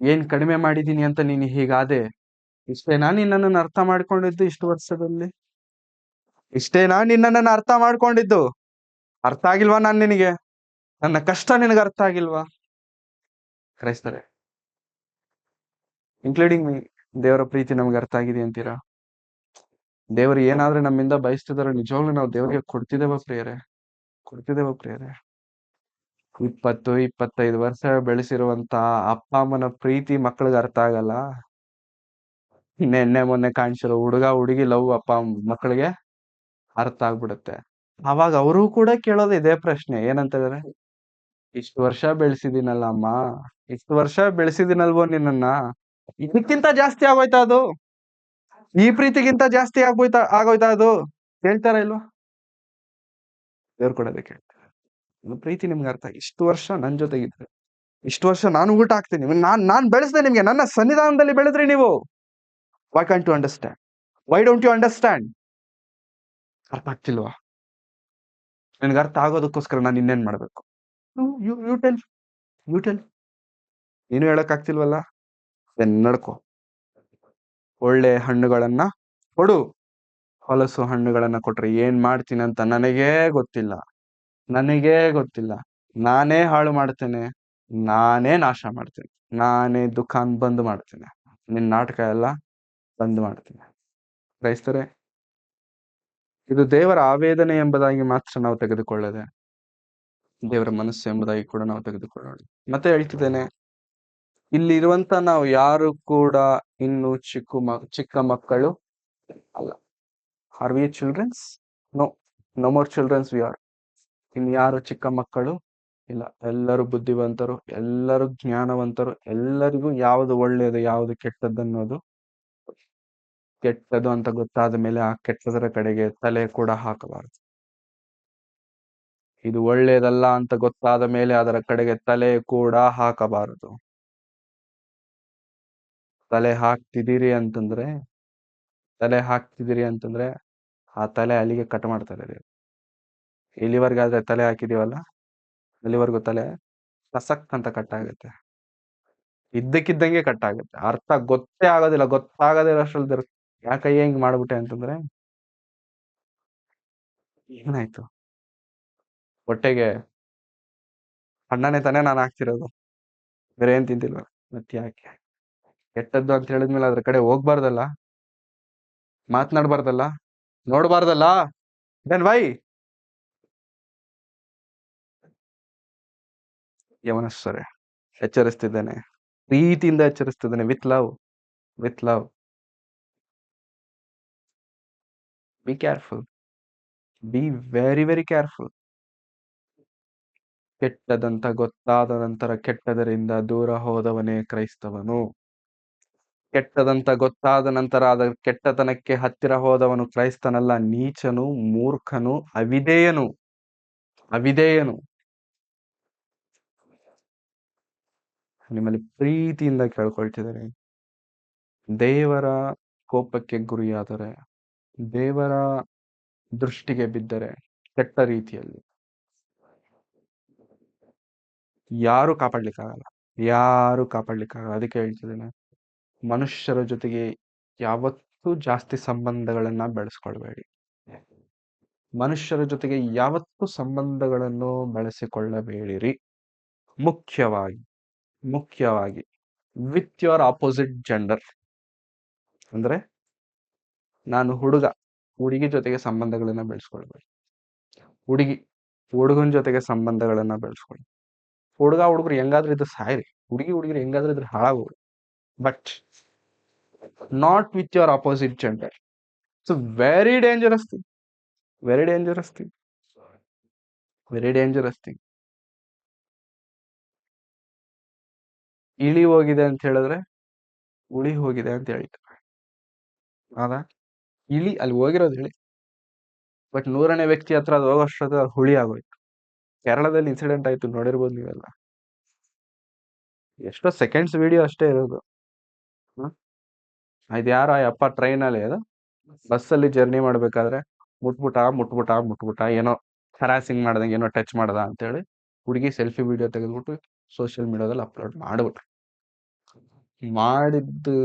ಏನ್ ಕಡಿಮೆ ಮಾಡಿದೀನಿ ಅಂತ ನೀನು ಹೀಗಾದೆ? ಇಷ್ಟೇನಾ ನಿನ್ನನ್ನು ಅರ್ಥ ಮಾಡ್ಕೊಂಡಿದ್ದು ಇಷ್ಟು ವರ್ಷದಲ್ಲಿ? ಇಷ್ಟೇನಾ ನಿನ್ನನ್ನು ಅರ್ಥ ಮಾಡ್ಕೊಂಡಿದ್ದು? ಅರ್ಥ ಆಗಿಲ್ವಾ ನಾನ್ ನಿನಗೆ? ನನ್ನ ಕಷ್ಟ ನಿನಗೆ ಅರ್ಥ ಆಗಿಲ್ವಾ? ಕ್ರೈಸ್ತರೆ, ಇನ್ಕ್ಲೂಡಿಂಗ್ ಮೀ, ದೇವರ ಪ್ರೀತಿ ನಮ್ಗೆ ಅರ್ಥ ಆಗಿದೆ ಅಂತೀರಾ? ದೇವರು ಏನಾದ್ರೂ ನಮ್ಮಿಂದ ಬಯಸ್ತಿದಾರೆ ನಿಜವಾಗ್ಲೂ ನಾವು ದೇವರಿಗೆ ಕೊಡ್ತಿದ್ದೇವ ಪ್ರಿಯರೇ? ಕೊಡ್ತಿದ್ದೇವ ಪ್ರಿಯರೇ? 20-25 ವರ್ಷ ಬೆಳೆಸಿರುವಂತ ಅಪ್ಪ ಅಮ್ಮನ ಪ್ರೀತಿ ಮಕ್ಕಳಿಗೆ ಅರ್ಥ ಆಗಲ್ಲ. ನೆನ್ನೆ ಮೊನ್ನೆ ಕಾಣಿಸಿರೋ ಹುಡುಗ ಹುಡುಗಿ ಲವ್ ಅಪ್ಪ ಮಕ್ಕಳಿಗೆ ಅರ್ಥ ಆಗ್ಬಿಡುತ್ತೆ. ಅವಾಗ ಅವರು ಕೂಡ ಕೇಳೋದು ಇದೇ ಪ್ರಶ್ನೆ, ಏನಂತಿದಾರೆ? ಇಷ್ಟು ವರ್ಷ ಬೆಳೆಸಿದಿನಲ್ಲ ಅಮ್ಮ, ಇಷ್ಟು ವರ್ಷ ಬೆಳೆಸಿದಿನಲ್ವೋ ನಿನ್ನನ್ನ, ಇದಕ್ಕಿಂತ ಜಾಸ್ತಿ ಆಗೋಯ್ತಾ ಅದು? ಈ ಪ್ರೀತಿಗಿಂತ ಜಾಸ್ತಿ ಆಗೋಯ್ತಾ ಅದು? ಕೇಳ್ತಾರ ಇಲ್ವಾ? ದೇವ್ರು ಕೂಡ ಅದೇ ಕೇಳ್ತಾರೆ. ಪ್ರೀತಿ ನಿಮ್ಗೆ ಅರ್ಥ, ಇಷ್ಟು ವರ್ಷ ನನ್ ಜೊತೆಗಿದ್ರೆ, ಇಷ್ಟು ವರ್ಷ ನಾನು ಊಟ ಹಾಕ್ತೀನಿ, ನಾನ್ ಬೆಳೆಸ್ದೆ ನಿಮ್ಗೆ, ನನ್ನ ಸನ್ನಿಧಾನದಲ್ಲಿ ಬೆಳೆದ್ರಿ ನೀವು. Why can't you understand? Why don't you understand? ಅರ್ಥ ಆಗ್ತಿಲ್ವಾ? ನಿನ್ಗೆ ಅರ್ಥ ಆಗೋದಕ್ಕೋಸ್ಕರ ನಾನು ಇನ್ನೇನ್ ಮಾಡ್ಬೇಕು? You tell, you tell. ನೀನು ಹೇಳಕ್ ಆಗ್ತಿಲ್ವಲ್ಲ? ನಡ್ಕೋ, ಒಳ್ಳೆ ಹಣ್ಣುಗಳನ್ನ ಕೊಡು. ಹೊಲಸು ಹಣ್ಣುಗಳನ್ನ ಕೊಟ್ರೆ ಏನ್ ಮಾಡ್ತೀನಿ ಅಂತ ನನಗೇ ಗೊತ್ತಿಲ್ಲ, ನನಗೇ ಗೊತ್ತಿಲ್ಲ. ನಾನೇ ಹಾಳು ಮಾಡ್ತೇನೆ, ನಾನೇ ನಾಶ ಮಾಡ್ತೇನೆ, ನಾನೇ ದುಕಾನ್ ಬಂದ್ ಮಾಡ್ತೇನೆ, ನಿನ್ ನಾಟಕ ಎಲ್ಲ ಬಂದ್ ಮಾಡ್ತೇನೆ. ಕ್ರೈಸ್ತರೇ, ಇದು ದೇವರ ಆವೇದನೆ ಎಂಬುದಾಗಿ ಮಾತ್ರ ನಾವು ತೆಗೆದುಕೊಳ್ಳದೆ, ದೇವರ ಮನಸ್ಸು ಎಂಬುದಾಗಿ ಕೂಡ ನಾವು ತೆಗೆದುಕೊಳ್ಳೋಣ. ಮತ್ತೆ ಹೇಳ್ತಿದ್ದೇನೆ, ಇಲ್ಲಿ ಇರುವಂತ ನಾವು ಯಾರು ಕೂಡ ಇನ್ನು ಚಿಕ್ಕ ಮಕ್ಕಳು ಅಲ್ಲ. Are we childrens? No, no more childrens we are. ಇನ್ಯಾರು ಚಿಕ್ಕ ಮಕ್ಕಳು ಇಲ್ಲ, ಎಲ್ಲರೂ ಬುದ್ಧಿವಂತರು, ಎಲ್ಲರೂ ಜ್ಞಾನವಂತರು. ಎಲ್ಲರಿಗೂ ಯಾವುದು ಒಳ್ಳೆಯದು ಯಾವುದು ಕೆಟ್ಟದ್ದನ್ನೋದು, ಕೆಟ್ಟದು ಅಂತ ಗೊತ್ತಾದ ಮೇಲೆ ಆ ಕೆಟ್ಟದರ ಕಡೆಗೆ ತಲೆ ಕೂಡ ಹಾಕಬಾರದು. ಇದು ಒಳ್ಳೇದಲ್ಲ ಅಂತ ಗೊತ್ತಾದ ಮೇಲೆ ಅದರ ಕಡೆಗೆ ತಲೆ ಕೂಡ ಹಾಕಬಾರದು. ತಲೆ ಹಾಕ್ತಿದ್ದೀರಿ ಅಂತಂದ್ರೆ ಆ ತಲೆ ಅಲ್ಲಿಗೆ ಕಟ್ ಮಾಡ್ತಾರೆ ದೇವ್ರು. ಇಲ್ಲಿವರೆಗಾದ್ರೆ ತಲೆ ಹಾಕಿದೀವಲ್ಲ, ಅಲ್ಲಿವರೆಗೂ ತಲೆ ಕಸಕ್ ಅಂತ ಕಟ್ ಆಗುತ್ತೆ. ಇದ್ದಕ್ಕಿದ್ದಂಗೆ ಕಟ್ ಆಗುತ್ತೆ. ಅರ್ಥ ಗೊತ್ತೇ ಆಗೋದಿಲ್ಲ. ಗೊತ್ತಾಗದಿರೋಷ್ಟ್ರಲ್ಲಿ ಯಾಕಯ್ಯ ಹಿಂಗ್ ಮಾಡ್ಬಿಟ್ಟೆ ಅಂತಂದ್ರೆ ಏನಾಯ್ತು, ಹೊಟ್ಟೆಗೆ ಅಣ್ಣನೇ ತಾನೇ ನಾನು ಹಾಕ್ತಿರೋದು, ಬೇರೆ ಏನ್ ತಿಂತಿಲ್ವ, ಮತ್ತೆ ಯಾಕೆ? ಕೆಟ್ಟದ್ದು ಅಂತ ಹೇಳಿದ್ಮೇಲೆ ಅದ್ರ ಕಡೆ ಹೋಗ್ಬಾರ್ದಲ್ಲ, ಮಾತನಾಡ್ಬಾರ್ದಲ್ಲ, ನೋಡ್ಬಾರ್ದಲ್ಲ. Then why? ಯವನಸ್ಸರೇ, ಎಚ್ಚರಿಸ್ತಿದ್ದೇನೆ, ಪ್ರೀತಿಯಿಂದ ಎಚ್ಚರಿಸ್ತಿದ್ದೇನೆ. With love, with love. Be careful, be very very careful. ಕೆಟ್ಟದಂತ ಗೊತ್ತಾದ ನಂತರ ಕೆಟ್ಟದರಿಂದ ದೂರ ಹೋದವನೇ ಕ್ರೈಸ್ತವನು. ಕೆಟ್ಟದಂತ ಗೊತ್ತಾದ ನಂತರ ಅದರ ಕೆಟ್ಟತನಕ್ಕೆ ಹತ್ತಿರ ಹೋದವನು ಕ್ರೈಸ್ತನಲ್ಲ, ನೀಚನು, ಮೂರ್ಖನು, ಅವಿಧೇಯನು. ನಿಮ್ಮಲ್ಲಿ ಪ್ರೀತಿಯಿಂದ ಕೇಳ್ಕೊಳ್ತಿದ್ದಾರೆ, ದೇವರ ಕೋಪಕ್ಕೆ ಗುರಿಯಾದರೆ, ದೇವರ ದೃಷ್ಟಿಗೆ ಬಿದ್ದರೆ, ಕೆಟ್ಟ ರೀತಿಯಲ್ಲಿ ಯಾರು ಕಾಪಾಡ್ಲಿಕ್ಕಾಗಲ್ಲ. ಅದಕ್ಕೆ ಹೇಳ್ತಿದ್ದೇನೆ, ಮನುಷ್ಯರ ಜೊತೆಗೆ ಯಾವತ್ತೂ ಜಾಸ್ತಿ ಸಂಬಂಧಗಳನ್ನ ಬೆಳೆಸ್ಕೊಳ್ಬೇಡಿ. ಮನುಷ್ಯರ ಜೊತೆಗೆ ಯಾವತ್ತೂ ಸಂಬಂಧಗಳನ್ನು ಬೆಳೆಸಿಕೊಳ್ಳಬೇಡಿರಿ. ಮುಖ್ಯವಾಗಿ ವಿತ್ ಯುವರ್ ಆಪೋಸಿಟ್ ಜೆಂಡರ್. ಅಂದ್ರೆ ನಾನು ಹುಡುಗಿ ಜೊತೆಗೆ ಸಂಬಂಧಗಳನ್ನ ಬೆಳೆಸ್ಕೊಳ್ಬೇಡಿ. ಹುಡುಗನ ಜೊತೆಗೆ ಸಂಬಂಧಗಳನ್ನ ಬೆಳೆಸ್ಕೊಳ್ಳಿ. ಹುಡುಗರು ಹೆಂಗಾದ್ರೂ ಇದ್ರೆ ಸಾಯ್ರಿ, ಹುಡುಗಿರು ಹೆಂಗಾದ್ರೂ ಇದ್ರೆ ಹಾಳಾಗೋರು, but not with your opposite gender. It's very dangerous thing, very dangerous thing. ಇಳಿ ಹೋಗಿದೆ ಅಂತ ಹೇಳಿದ್ರೆ ಉಳಿ ಹೋಗಿದೆ ಅಂತ ಹೇಳ್ತಾರೆ. ಹೌದಾ? ಅಲ್ಲಿ ಹೋಗಿರೋದು ಇಳಿ, ಬಟ್ 100ನೇ ವ್ಯಕ್ತಿ ಹತ್ರ ಅದು ಹೋಗೋಷ್ಟೊತ್ತು ಹುಳಿ ಆಗೋಯ್ತು. ಕೇರಳದಲ್ಲಿ ಇನ್ಸಿಡೆಂಟ್ ಆಯ್ತು, ನೋಡಿರ್ಬೋದು ನೀವೆಲ್ಲ. ಎಷ್ಟೋ ಸೆಕೆಂಡ್ಸ್ ವಿಡಿಯೋ ಅಷ್ಟೇ ಇರೋದು. ಇದು ಯಾರೋ ಅಪ್ಪ ಟ್ರೈನಲ್ಲಿ ಬಸ್ಸಲ್ಲಿ ಜರ್ನಿ ಮಾಡ್ಬೇಕಾದ್ರೆ ಮುಟ್ಬಿಟ್ಟ, ಏನೋ ಹರಾಸಿಂಗ್ ಮಾಡ್ದಂಗೆ, ಏನೋ ಟಚ್ ಮಾಡ್ದ ಅಂತೇಳಿ ಹುಡುಗಿ ಸೆಲ್ಫಿ ವಿಡಿಯೋ ತೆಗೆದ್ಬಿಟ್ಟು ಸೋಷಿಯಲ್ ಮೀಡಿಯಾದಲ್ಲಿ ಅಪ್ಲೋಡ್ ಮಾಡಿದ್ದು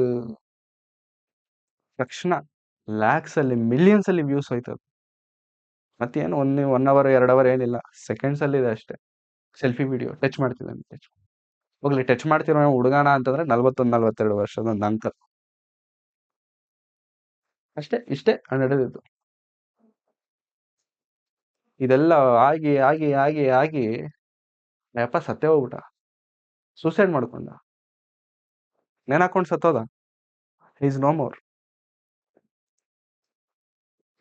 ತಕ್ಷಣ ಲ್ಯಾಕ್ಸ್ ಅಲ್ಲಿ, ಮಿಲಿಯನ್ಸ್ ಅಲ್ಲಿ ವ್ಯೂಸ್ ಹೋಯ್ತದ. ಮತ್ತೇನು 1 ಅವರ್ 2 ಅವರ್ ಏನಿಲ್ಲ, ಸೆಕೆಂಡ್ಸ್ ಅಲ್ಲಿ ಇದೆ ಅಷ್ಟೇ. ಸೆಲ್ಫಿ ವಿಡಿಯೋ ಟಚ್ ಮಾಡ್ತಿದ್ದಾನೆ. ಹೋಗ್ಲಿ, ಟಚ್ ಮಾಡ್ತಿರೋ ಹುಡುಗಾನ ಅಂತಂದ್ರೆ 41-42 ವರ್ಷದ ಒಂದು ಅಂಕಲ್. ಇಷ್ಟೇ ನಡೆದಿದ್ದು. ಇದೆಲ್ಲ ಆಗಿ ಯಪ್ಪ ಸತ್ತೇ ಹೋಗ್ಬಿಟ್ಟ, ಸೂಸೈಡ್ ಮಾಡ್ಕೊಂಡ, ನೇಣಾಕೊಂಡು ಸತ್ತೋದ. Is no more.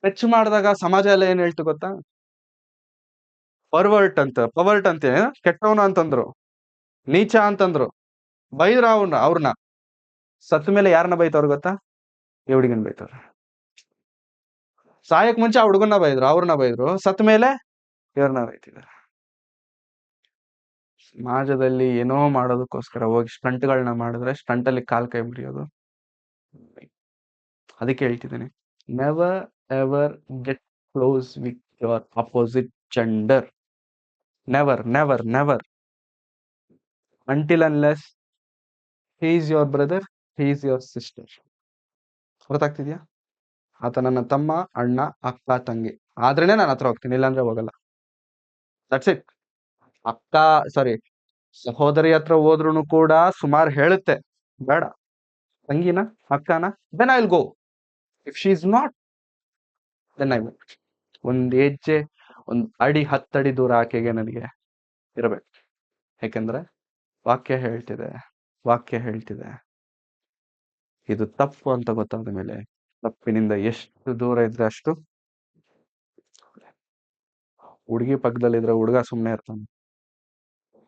ಟಚ್ ಮಾಡಿದಾಗ ಸಮಾಜ ಎಲ್ಲ ಏನ್ ಹೇಳ್ತು ಗೊತ್ತಾ? ಪವರ್ಟ್ ಅಂತ ಕೆಟ್ಟವನು ಅಂತಂದ್ರು, ನೀಚ ಅಂತಂದ್ರು, ಬೈದ್ರ ಅವ್ರನ್ನ. ಸತ್ತ ಮೇಲೆ ಯಾರನ್ನ ಬೈತವ್ರು ಗೊತ್ತಾ? ಈ ಹುಡುಗನ್ ಬೈತವ್ರ. ಸಾಯಕ್ ಮುಂಚೆ ಆ ಹುಡುಗನ್ನ ಬೈದ್ರು, ಅವ್ರನ್ನ ಬೈದ್ರು, ಸತ್ತ ಮೇಲೆ ಇವ್ರನ್ನ ಬೈತಿದ್ದಾರೆ. ಸಮಾಜದಲ್ಲಿ ಏನೋ ಮಾಡೋದಕ್ಕೋಸ್ಕರ ಹೋಗಿ ಸ್ಟಂಟ್ಗಳನ್ನ ಮಾಡಿದ್ರೆ ಸ್ಟಂಟ್ ಅಲ್ಲಿ ಕಾಲ್ ಕೈ ಮುರಿಯೋದು. ಅದಕ್ಕೆ ಹೇಳ್ತಿದ್ದೇನೆ, never ever get close with your opposite gender. Never until unless he is your brother, he is your sister. ಗೊತ್ತಾಗ್ತಿದ್ಯಾ? ಆತ ನನ್ನ ತಮ್ಮ, ಅಣ್ಣ, ಅಕ್ಕ, ತಂಗಿ ಆದ್ರೇನೆ ನಾನು ಹತ್ರ ಹೋಗ್ತೀನಿ, ಇಲ್ಲಾಂದ್ರೆ ಹೋಗಲ್ಲ. That's it. ಸಹೋದರಿ ಹತ್ರ ಹೋದ್ರು ಕೂಡ ಸುಮಾರು ಹೇಳುತ್ತೆ, ಬೇಡ ತಂಗಿನ, ಅಕ್ಕನ, then I will go. If she is not, then I will. ಒಂದ್ 10 ಅಡಿ ದೂರ ಆಕೆಗೆ ನನಗೆ ಇರಬೇಕು. ಯಾಕೆಂದ್ರೆ ವಾಕ್ಯ ಹೇಳ್ತಿದೆ, ಇದು ತಪ್ಪು ಅಂತ ಗೊತ್ತಾದ ಮೇಲೆ ತಪ್ಪಿನಿಂದ ಎಷ್ಟು ದೂರ ಇದ್ರೆ ಅಷ್ಟು. ಹುಡುಗಿ ಪಕ್ಕದಲ್ಲಿದ್ರೆ ಹುಡುಗ ಸುಮ್ಮನೆ ಇರ್ತಾನೆ,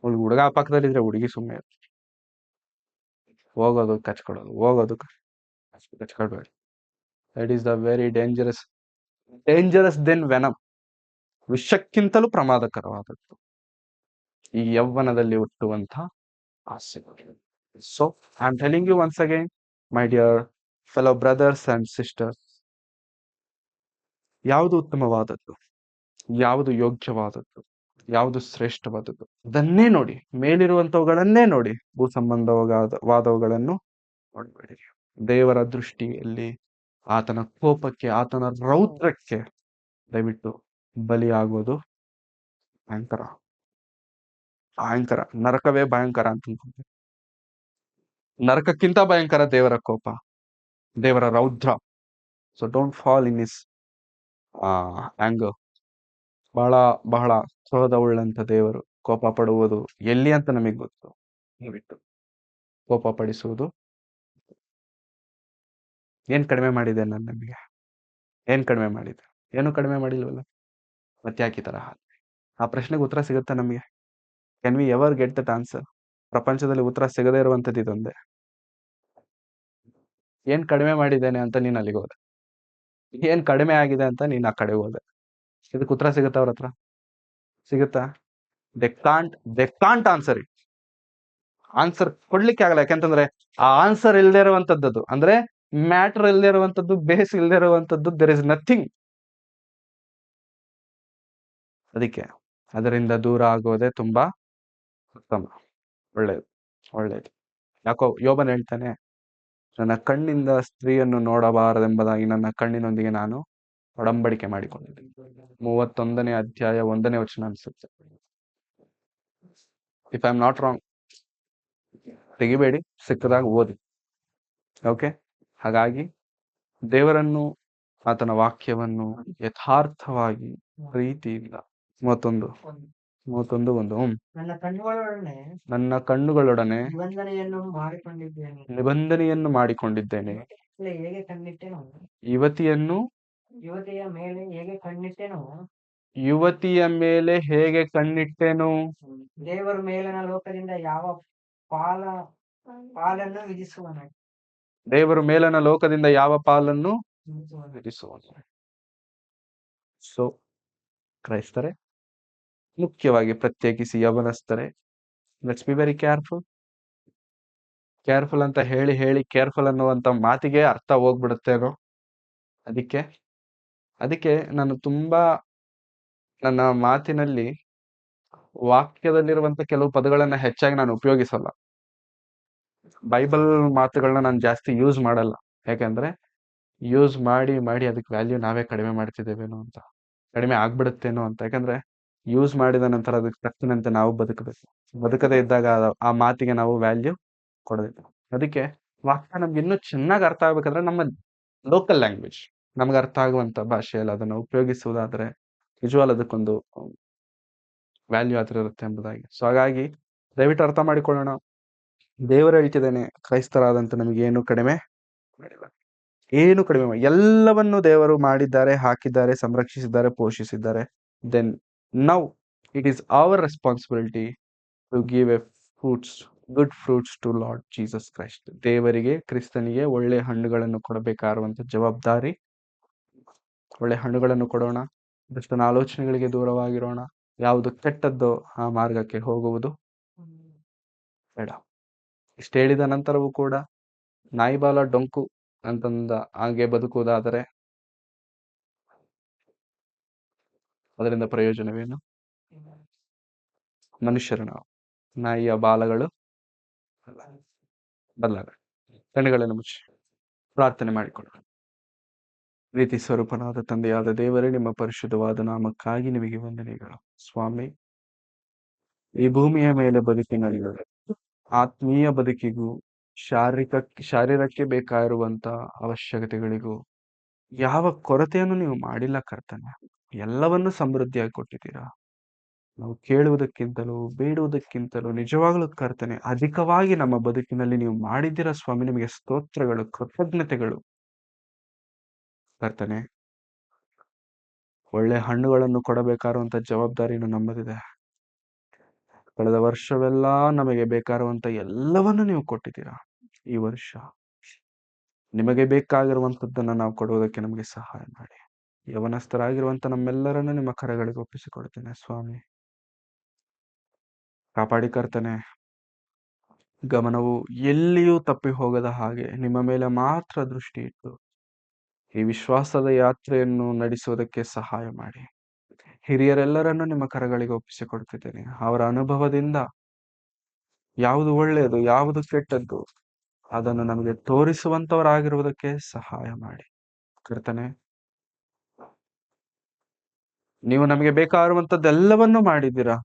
ಹುಡುಗ ಪಕ್ಕದಲ್ಲಿದ್ರೆ ಹುಡುಗಿ ಸುಮ್ಮನೆ ಇರ್ತಾನೆ. ಹೋಗೋದು ಕಚ್ಕೊಳ್ಬೇಡಿ. That is the very dangerous then venom. ವಿಷಕ್ಕಿಂತಲೂ ಪ್ರಮಾದಕರವಾದದ್ದು ಈ ಯೌವನದಲ್ಲಿ ಹುಟ್ಟುವಂತ ಆಸೆಗಳು. So I am telling you once again, my dear fellow brothers and sisters, ಯಾವುದು ಉತ್ತಮವಾದದ್ದು, ಯಾವುದು ಯೋಗ್ಯವಾದದ್ದು, ಯಾವುದು ಶ್ರೇಷ್ಠವಾದದ್ದು, ಅದನ್ನೇ ನೋಡಿ. ಮೇಲಿರುವಂತವುಗಳನ್ನೇ ನೋಡಿ, ಭೂ ಸಂಬಂಧವಾದವುಗಳನ್ನು ನೋಡಬೇಡಿ. ದೇವರ ದೃಷ್ಟಿಯಲ್ಲಿ ಆತನ ಕೋಪಕ್ಕೆ, ಆತನ ರೌದ್ರಕ್ಕೆ ದಯವಿಟ್ಟು ಬಲಿಯಾಗೋದು ಭಯಂಕರ, ಭಯಂಕರ. ನರಕವೇ ಭಯಂಕರ ಅಂತ ಅನ್ಕೊಂಡೆ. ನರಕಕ್ಕಿಂತ ಭಯಂಕರ ದೇವರ ಕೋಪ, ದೇವರ ರೌದ್ರ. So don't fall in is anger. ಬಹಳ ಬಹಳ ಕ್ರೋಧವುಳ್ಳಂತ ದೇವರು. ಕೋಪ ಪಡುವುದು ಎಲ್ಲಿ ಅಂತ ನಮಗೆ ಗೊತ್ತು. ದಯವಿಟ್ಟು ಕೋಪ ಪಡಿಸುವುದು ಏನ್ ಕಡಿಮೆ ಮಾಡಿದೆ ನಾನು ನಿಮಗೆ? ಏನ್ ಕಡಿಮೆ ಮಾಡಿದೆ? ಏನು ಕಡಿಮೆ ಮಾಡಿಲ್ವಲ್ಲ. ಮತ್ತೆ ಯಾಕೆ ಈ ತರ ಆ ಪ್ರಶ್ನೆಗೆ ಉತ್ತರ ಸಿಗುತ್ತಾ ನಮಗೆ? Can we ever get that answer? ಪ್ರಪಂಚದಲ್ಲಿ ಉತ್ತರ ಸಿಗದೇ ಇರುವಂತದ್ದು ಇದೊಂದೇ. ಏನ್ ಕಡಿಮೆ ಮಾಡಿದ್ದೇನೆ ಅಂತ ನೀನ್ ಅಲ್ಲಿಗೆ ಹೋದೆ, ಏನ್ ಕಡಿಮೆ ಆಗಿದೆ ಅಂತ ನೀನ್ ಆ ಕಡೆ ಹೋದೆ. ಇದಕ್ಕೆ ಉತ್ತರ ಸಿಗುತ್ತಾ ಅವ್ರ ಹತ್ರ? ಸಿಗುತ್ತಾ? ದೆ ಕಾಂಟ್ ಆನ್ಸರ್ ಇಟ್. ಆನ್ಸರ್ ಕೊಡ್ಲಿಕ್ಕೆ ಆಗಲ್ಲ. ಯಾಕಂತಂದ್ರೆ ಆ ಆನ್ಸರ್ ಇಲ್ಲದೆ ಇರುವಂತದ್ದು, ಅಂದ್ರೆ ಮ್ಯಾಟರ್ ಇಲ್ಲದೆ ಇರುವಂತದ್ದು, ಬೇಸ್ ಇಲ್ಲದೆ ಇರುವಂತದ್ದು, ದೇರ್ ಇಸ್ ನಥಿಂಗ್. ಅದಕ್ಕೆ ಅದರಿಂದ ದೂರ ಆಗೋದೇ ತುಂಬಾ ಉತ್ತಮ, ಒಳ್ಳೇದು, ಒಳ್ಳೇದು. ಯಾಕೋ ಯೋಬನ್ ಹೇಳ್ತಾನೆ, ನನ್ನ ಕಣ್ಣಿಂದ ಸ್ತ್ರೀಯನ್ನು ನೋಡಬಾರದೆಂಬುದಾಗಿ ನನ್ನ ಕಣ್ಣಿನೊಂದಿಗೆ ನಾನು ಒಡಂಬಡಿಕೆ ಮಾಡಿಕೊಂಡಿದ್ದೆ. 31ನೇ ಅಧ್ಯಾಯ 1ನೇ ವಚನ ಅನ್ಸುತ್ತೆ, if I am not wrong. ತೆಗಿಬೇಡಿ, ಸಿಕ್ಕದಾಗ ಓದಿ. ಓಕೆ. ಹಾಗಾಗಿ ದೇವರನ್ನು, ಆತನ ವಾಕ್ಯವನ್ನು ಯಥಾರ್ಥವಾಗಿ ಪ್ರೀತಿಯಿಂದ 31:1 ನನ್ನ ಕಣ್ಣುಗಳೊಡನೆ ನಿಬಂಧನೆಯನ್ನು ಮಾಡಿಕೊಂಡಿದ್ದೇನೆ, ಹೇಗೆ ಕಣ್ಣಿಟ್ಟೆನು, ಯುವತಿಯನ್ನು ಯುವತಿಯ ಮೇಲೆ ಹೇಗೆ ಕಣ್ಣಿಟ್ಟೆನು, ಯುವತಿಯ ಮೇಲೆ ಹೇಗೆ ಕಣ್ಣಿಟ್ಟೆನು. ದೇವರು ಮೇಲನ ಲೋಕದಿಂದ ಯಾವ ಪಾಲನ್ನು ವಿಧಿಸುವನು, ದೇವರು ಮೇಲನ ಲೋಕದಿಂದ ಯಾವ ಪಾಲನ್ನು ವಿಧಿಸುವನು. ಸೊ ಕ್ರೈಸ್ತರೇ, ಮುಖ್ಯವಾಗಿ ಪ್ರತ್ಯೇಕಿಸಿ ಯವನಸ್ಥರೇ, let's be very careful. Careful ಅಂತ ಹೇಳಿ ಹೇಳಿ ಕೇರ್ಫುಲ್ ಅನ್ನುವಂತ ಮಾತಿಗೆ ಅರ್ಥ ಹೋಗ್ಬಿಡುತ್ತೇನೋ. ಅದಕ್ಕೆ ನಾನು ತುಂಬಾ ನನ್ನ ಮಾತಿನಲ್ಲಿ ವಾಕ್ಯದಲ್ಲಿರುವಂತ ಕೆಲವು ಪದಗಳನ್ನ ಹೆಚ್ಚಾಗಿ ನಾನು ಉಪಯೋಗಿಸಲ್ಲ. ಬೈಬಲ್ ಮಾತುಗಳನ್ನ ನಾನು ಜಾಸ್ತಿ ಯೂಸ್ ಮಾಡಲ್ಲ. ಯಾಕಂದ್ರೆ ಯೂಸ್ ಮಾಡಿ ಮಾಡಿ ಅದಕ್ಕೆ ವ್ಯಾಲ್ಯೂ ನಾವೇ ಕಡಿಮೆ ಮಾಡ್ತಿದ್ದೇವೇನೋ ಅಂತ, ಕಡಿಮೆ ಆಗ್ಬಿಡುತ್ತೇನೋ ಅಂತ. ಯಾಕಂದ್ರೆ ಯೂಸ್ ಮಾಡಿದ ನಂತರ ಅದಕ್ಕೆ ತಕ್ಕಂತೆ ನಾವು ಬದುಕಬೇಕು. ಬದುಕದೇ ಇದ್ದಾಗ ಆ ಮಾತಿಗೆ ನಾವು ವ್ಯಾಲ್ಯೂ ಕೊಡಬೇಕು. ಅದಕ್ಕೆ ವಾಕ್ಯ ನಮ್ಗೆ ಇನ್ನೂ ಚೆನ್ನಾಗಿ ಅರ್ಥ ಆಗ್ಬೇಕಾದ್ರೆ ನಮ್ಮ ಲೋಕಲ್ ಲ್ಯಾಂಗ್ವೇಜ್, ನಮ್ಗೆ ಅರ್ಥ ಆಗುವಂತ ಭಾಷೆಯಲ್ಲಿ ಅದನ್ನು ಉಪಯೋಗಿಸುವುದಾದ್ರೆ ನಿಜವಾಗ್ಲೂ ಅದಕ್ಕೊಂದು ವ್ಯಾಲ್ಯೂ ಹತ್ರ ಇರುತ್ತೆ ಎಂಬುದಾಗಿ. ಸೊ ಹಾಗಾಗಿ ದಯವಿಟ್ಟು ಅರ್ಥ ಮಾಡಿಕೊಳ್ಳೋಣ. ದೇವರು ಹೇಳ್ತಿದ್ದೇನೆ, ಕ್ರೈಸ್ತರಾದಂತ ನಮಗೆ ಏನು ಕಡಿಮೆ ಮಾಡಿಲ್ಲ, ಏನು ಕಡಿಮೆ ಮಾಡಿ, ಎಲ್ಲವನ್ನು ದೇವರು ಮಾಡಿದ್ದಾರೆ, ಹಾಕಿದ್ದಾರೆ, ಸಂರಕ್ಷಿಸಿದ್ದಾರೆ, ಪೋಷಿಸಿದ್ದಾರೆ. Then now it is our responsibility to give a good fruits to Lord Jesus Christ. ದೇವರಿಗೆ, ಕ್ರಿಸ್ತನಿಗೆ ಒಳ್ಳೆ ಹಣ್ಣುಗಳನ್ನು ಕೊಡಬೇಕಾಗಿರುವಂತ ಜವಾಬ್ದಾರಿ. ಒಳ್ಳೆ ಹಣ್ಣುಗಳನ್ನು ಕೊಡೋಣ, ದುಷ್ಟನ ಆಲೋಚನೆಗಳಿಗೆ ದೂರವಾಗಿರೋಣ, ಯಾವುದು ಕೆಟ್ಟದ್ದೋ ಆ ಮಾರ್ಗಕ್ಕೆ ಹೋಗುವುದು ಬೇಡ. ಇಷ್ಟು ಹೇಳಿದ ನಂತರವೂ ಕೂಡ ನಾಯಿಬಾಲ ಡೊಂಕು ಅಂತಂದ ಹಾಗೆ ಬದುಕುವುದಾದರೆ ಅದರಿಂದ ಪ್ರಯೋಜನವೇನು? ಮನುಷ್ಯರು ನಾವು, ನಾಯಿಯ ಬಾಲಗಳು ಬದಲಾಗ. ಕಣ್ಣುಗಳನ್ನು ಮುಚ್ಚಿ ಪ್ರಾರ್ಥನೆ ಮಾಡಿಕೊಳ್ಳೋಣ. ಪ್ರೀತಿ ಸ್ವರೂಪನಾದ ತಂದೆಯಾದ ದೇವರೇ, ನಿಮ್ಮ ಪರಿಶುದ್ಧವಾದ ನಾಮಕ್ಕಾಗಿ ನಿಮಗೆ ವಂದನೆಗಳು. ಸ್ವಾಮಿ, ಈ ಭೂಮಿಯ ಮೇಲೆ ಬದುಕಿನಲ್ಲಿ ಆತ್ಮೀಯ ಬದುಕಿಗೂ ಶಾರೀರಕ್ಕೆ ಬೇಕಾಗಿರುವಂತ ಅವಶ್ಯಕತೆಗಳಿಗೂ ಯಾವ ಕೊರತೆಯನ್ನು ನೀವು ಮಾಡಿಲ್ಲ ಕರ್ತನೆ. ಎಲ್ಲವನ್ನೂ ಸಮೃದ್ಧಿಯಾಗಿ ಕೊಟ್ಟಿದ್ದೀರಾ. ನಾವು ಕೇಳುವುದಕ್ಕಿಂತಲೂ ಬೇಡುವುದಕ್ಕಿಂತಲೂ ನಿಜವಾಗ್ಲೂ ಕರ್ತನೆ ಅಧಿಕವಾಗಿ ನಮ್ಮ ಬದುಕಿನಲ್ಲಿ ನೀವು ಮಾಡಿದ್ದೀರಾ ಸ್ವಾಮಿ. ನಿಮಗೆ ಸ್ತೋತ್ರಗಳು, ಕೃತಜ್ಞತೆಗಳು ಕರ್ತನೆ. ಒಳ್ಳೆ ಹಣ್ಣುಗಳನ್ನು ಕೊಡಬೇಕಾರುವಂತ ಜವಾಬ್ದಾರಿನೂ ನಮ್ಮದಿದೆ. ಕಳೆದ ವರ್ಷವೆಲ್ಲ ನಮಗೆ ಬೇಕಾಗಿರುವಂತ ಎಲ್ಲವನ್ನು ನೀವು ಕೊಟ್ಟಿದ್ದೀರಾ. ಈ ವರ್ಷ ನಿಮಗೆ ಬೇಕಾಗಿರುವಂತದ್ದನ್ನ ನಾವು ಕೊಡುವುದಕ್ಕೆ ನಮಗೆ ಸಹಾಯ ಮಾಡಿ. ಯವನಸ್ಥರಾಗಿರುವಂತ ನಮ್ಮೆಲ್ಲರನ್ನು ನಿಮ್ಮ ಕರಗಳಿಗೆ ಒಪ್ಪಿಸಿಕೊಡ್ತೇನೆ ಸ್ವಾಮಿ. ಕಾಪಾಡಿ ಕರ್ತನೆ. ಗಮನವು ಎಲ್ಲಿಯೂ ತಪ್ಪಿ ಹೋಗದ ಹಾಗೆ ನಿಮ್ಮ ಮೇಲೆ ಮಾತ್ರ ದೃಷ್ಟಿ ಇಟ್ಟು ಈ ವಿಶ್ವಾಸದ ಯಾತ್ರೆಯನ್ನು ನಡೆಸುವುದಕ್ಕೆ ಸಹಾಯ ಮಾಡಿ. ಹಿರಿಯರೆಲ್ಲರನ್ನು ನಿಮ್ಮ ಕರಗಳಿಗೆ ಒಪ್ಪಿಸಿಕೊಡ್ತಿದ್ದೇನೆ. ಅವರ ಅನುಭವದಿಂದ ಯಾವುದು ಒಳ್ಳೆಯದು, ಯಾವುದು ಕೆಟ್ಟದ್ದು ಅದನ್ನು ನಮಗೆ ತೋರಿಸುವಂತವರಾಗಿರುವುದಕ್ಕೆ ಸಹಾಯ ಮಾಡಿ. ಕರ್ತನೆ, ನೀವು ನಮಗೆ ಬೇಕಾಗಿರುವಂತದ್ದೆಲ್ಲವನ್ನೂ ಮಾಡಿದ್ದೀರಾ,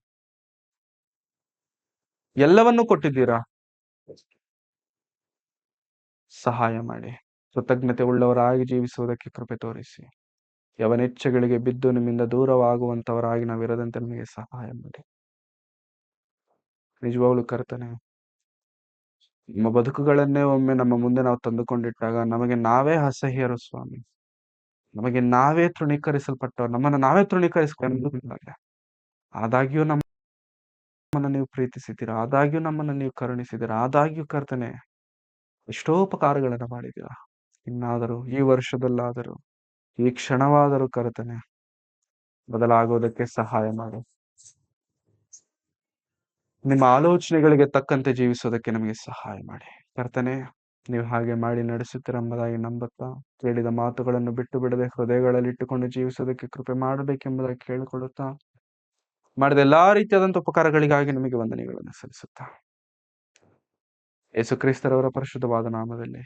ಎಲ್ಲವನ್ನೂ ಕೊಟ್ಟಿದ್ದೀರಾ. ಸಹಾಯ ಮಾಡಿ. ಕೃತಜ್ಞತೆ ಉಳ್ಳವರಾಗಿ ಜೀವಿಸುವುದಕ್ಕೆ ಕೃಪೆ ತೋರಿಸಿ. ಯವನೆಚ್ಛೆಗಳಿಗೆ ಬಿದ್ದು ನಿಮ್ಮಿಂದ ದೂರವಾಗುವಂತವರಾಗಿ ನಾವಿರದಂತೆ ನಮಗೆ ಸಹಾಯ ಮಾಡಿ. ನಿಜವಾಗ್ಲೂ ಕರ್ತನೆ, ನಮ್ಮ ಬದುಕುಗಳನ್ನೇ ಒಮ್ಮೆ ನಮ್ಮ ಮುಂದೆ ನಾವು ತಂದುಕೊಂಡಿಟ್ಟಾಗ ನಮಗೆ ನಾವೇ ಅಸಹ್ಯರು ಸ್ವಾಮಿ. ನಮಗೆ ನಾವೇ ತೃಣೀಕರಿಸಲ್ಪಟ್ಟವರು, ನಮ್ಮನ್ನು ನಾವೇ ತೃಣೀಕರಿಸಿಕೊಂಡ. ಆದಾಗ್ಯೂ ನಮ್ಮನ್ನು ನೀವು ಪ್ರೀತಿಸಿದ್ದೀರಾ, ಆದಾಗ್ಯೂ ನಮ್ಮನ್ನು ನೀವು ಕರುಣಿಸಿದ್ದೀರಾ, ಆದಾಗ್ಯೂ ಕರ್ತನೆ ಎಷ್ಟೋ ಉಪಕಾರಗಳನ್ನು ಮಾಡಿದ್ದೀರಾ. ಇನ್ನಾದರೂ ಈ ವರ್ಷದಲ್ಲಾದರೂ ಈ ಕ್ಷಣವಾದರೂ ಕರ್ತನೆ ಬದಲಾಗುವುದಕ್ಕೆ ಸಹಾಯ ಮಾಡಿ. ನಿಮ್ಮ ಆಲೋಚನೆಗಳಿಗೆ ತಕ್ಕಂತೆ ಜೀವಿಸೋದಕ್ಕೆ ನಮಗೆ ಸಹಾಯ ಮಾಡಿ. ಕರ್ತನೆ, ನೀವು ಹಾಗೆ ಮಾಡಿ ನಡೆಸುತ್ತೀರೆಂಬುದಾಗಿ ನಂಬುತ್ತಾ ಕೇಳಿದ ಮಾತುಗಳನ್ನು ಬಿಟ್ಟು ಬಿಡದೆ ಹೃದಯಗಳಲ್ಲಿ ಇಟ್ಟುಕೊಂಡು ಜೀವಿಸೋದಕ್ಕೆ ಕೃಪೆ ಮಾಡಬೇಕೆಂಬುದಾಗಿ ಕೇಳಿಕೊಳ್ಳುತ್ತಾ ಮಾಡಿದ ಎಲ್ಲಾ ರೀತಿಯಾದಂಥ ಉಪಕಾರಗಳಿಗಾಗಿ ನಿಮಗೆ ವಂದನೆಗಳನ್ನು ಸಲ್ಲಿಸುತ್ತಾ ಯೇಸು ಕ್ರಿಸ್ತರವರ ಪರಿಶುದ್ಧವಾದ ನಾಮದಲ್ಲಿ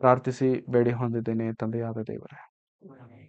ಪ್ರಾರ್ಥಿಸಿ ಬೇಡಿ ಹೊಂದಿದ್ದೇನೆ ತಂದೆಯಾದ ದೇವರೇ. ಆಮೆನ್.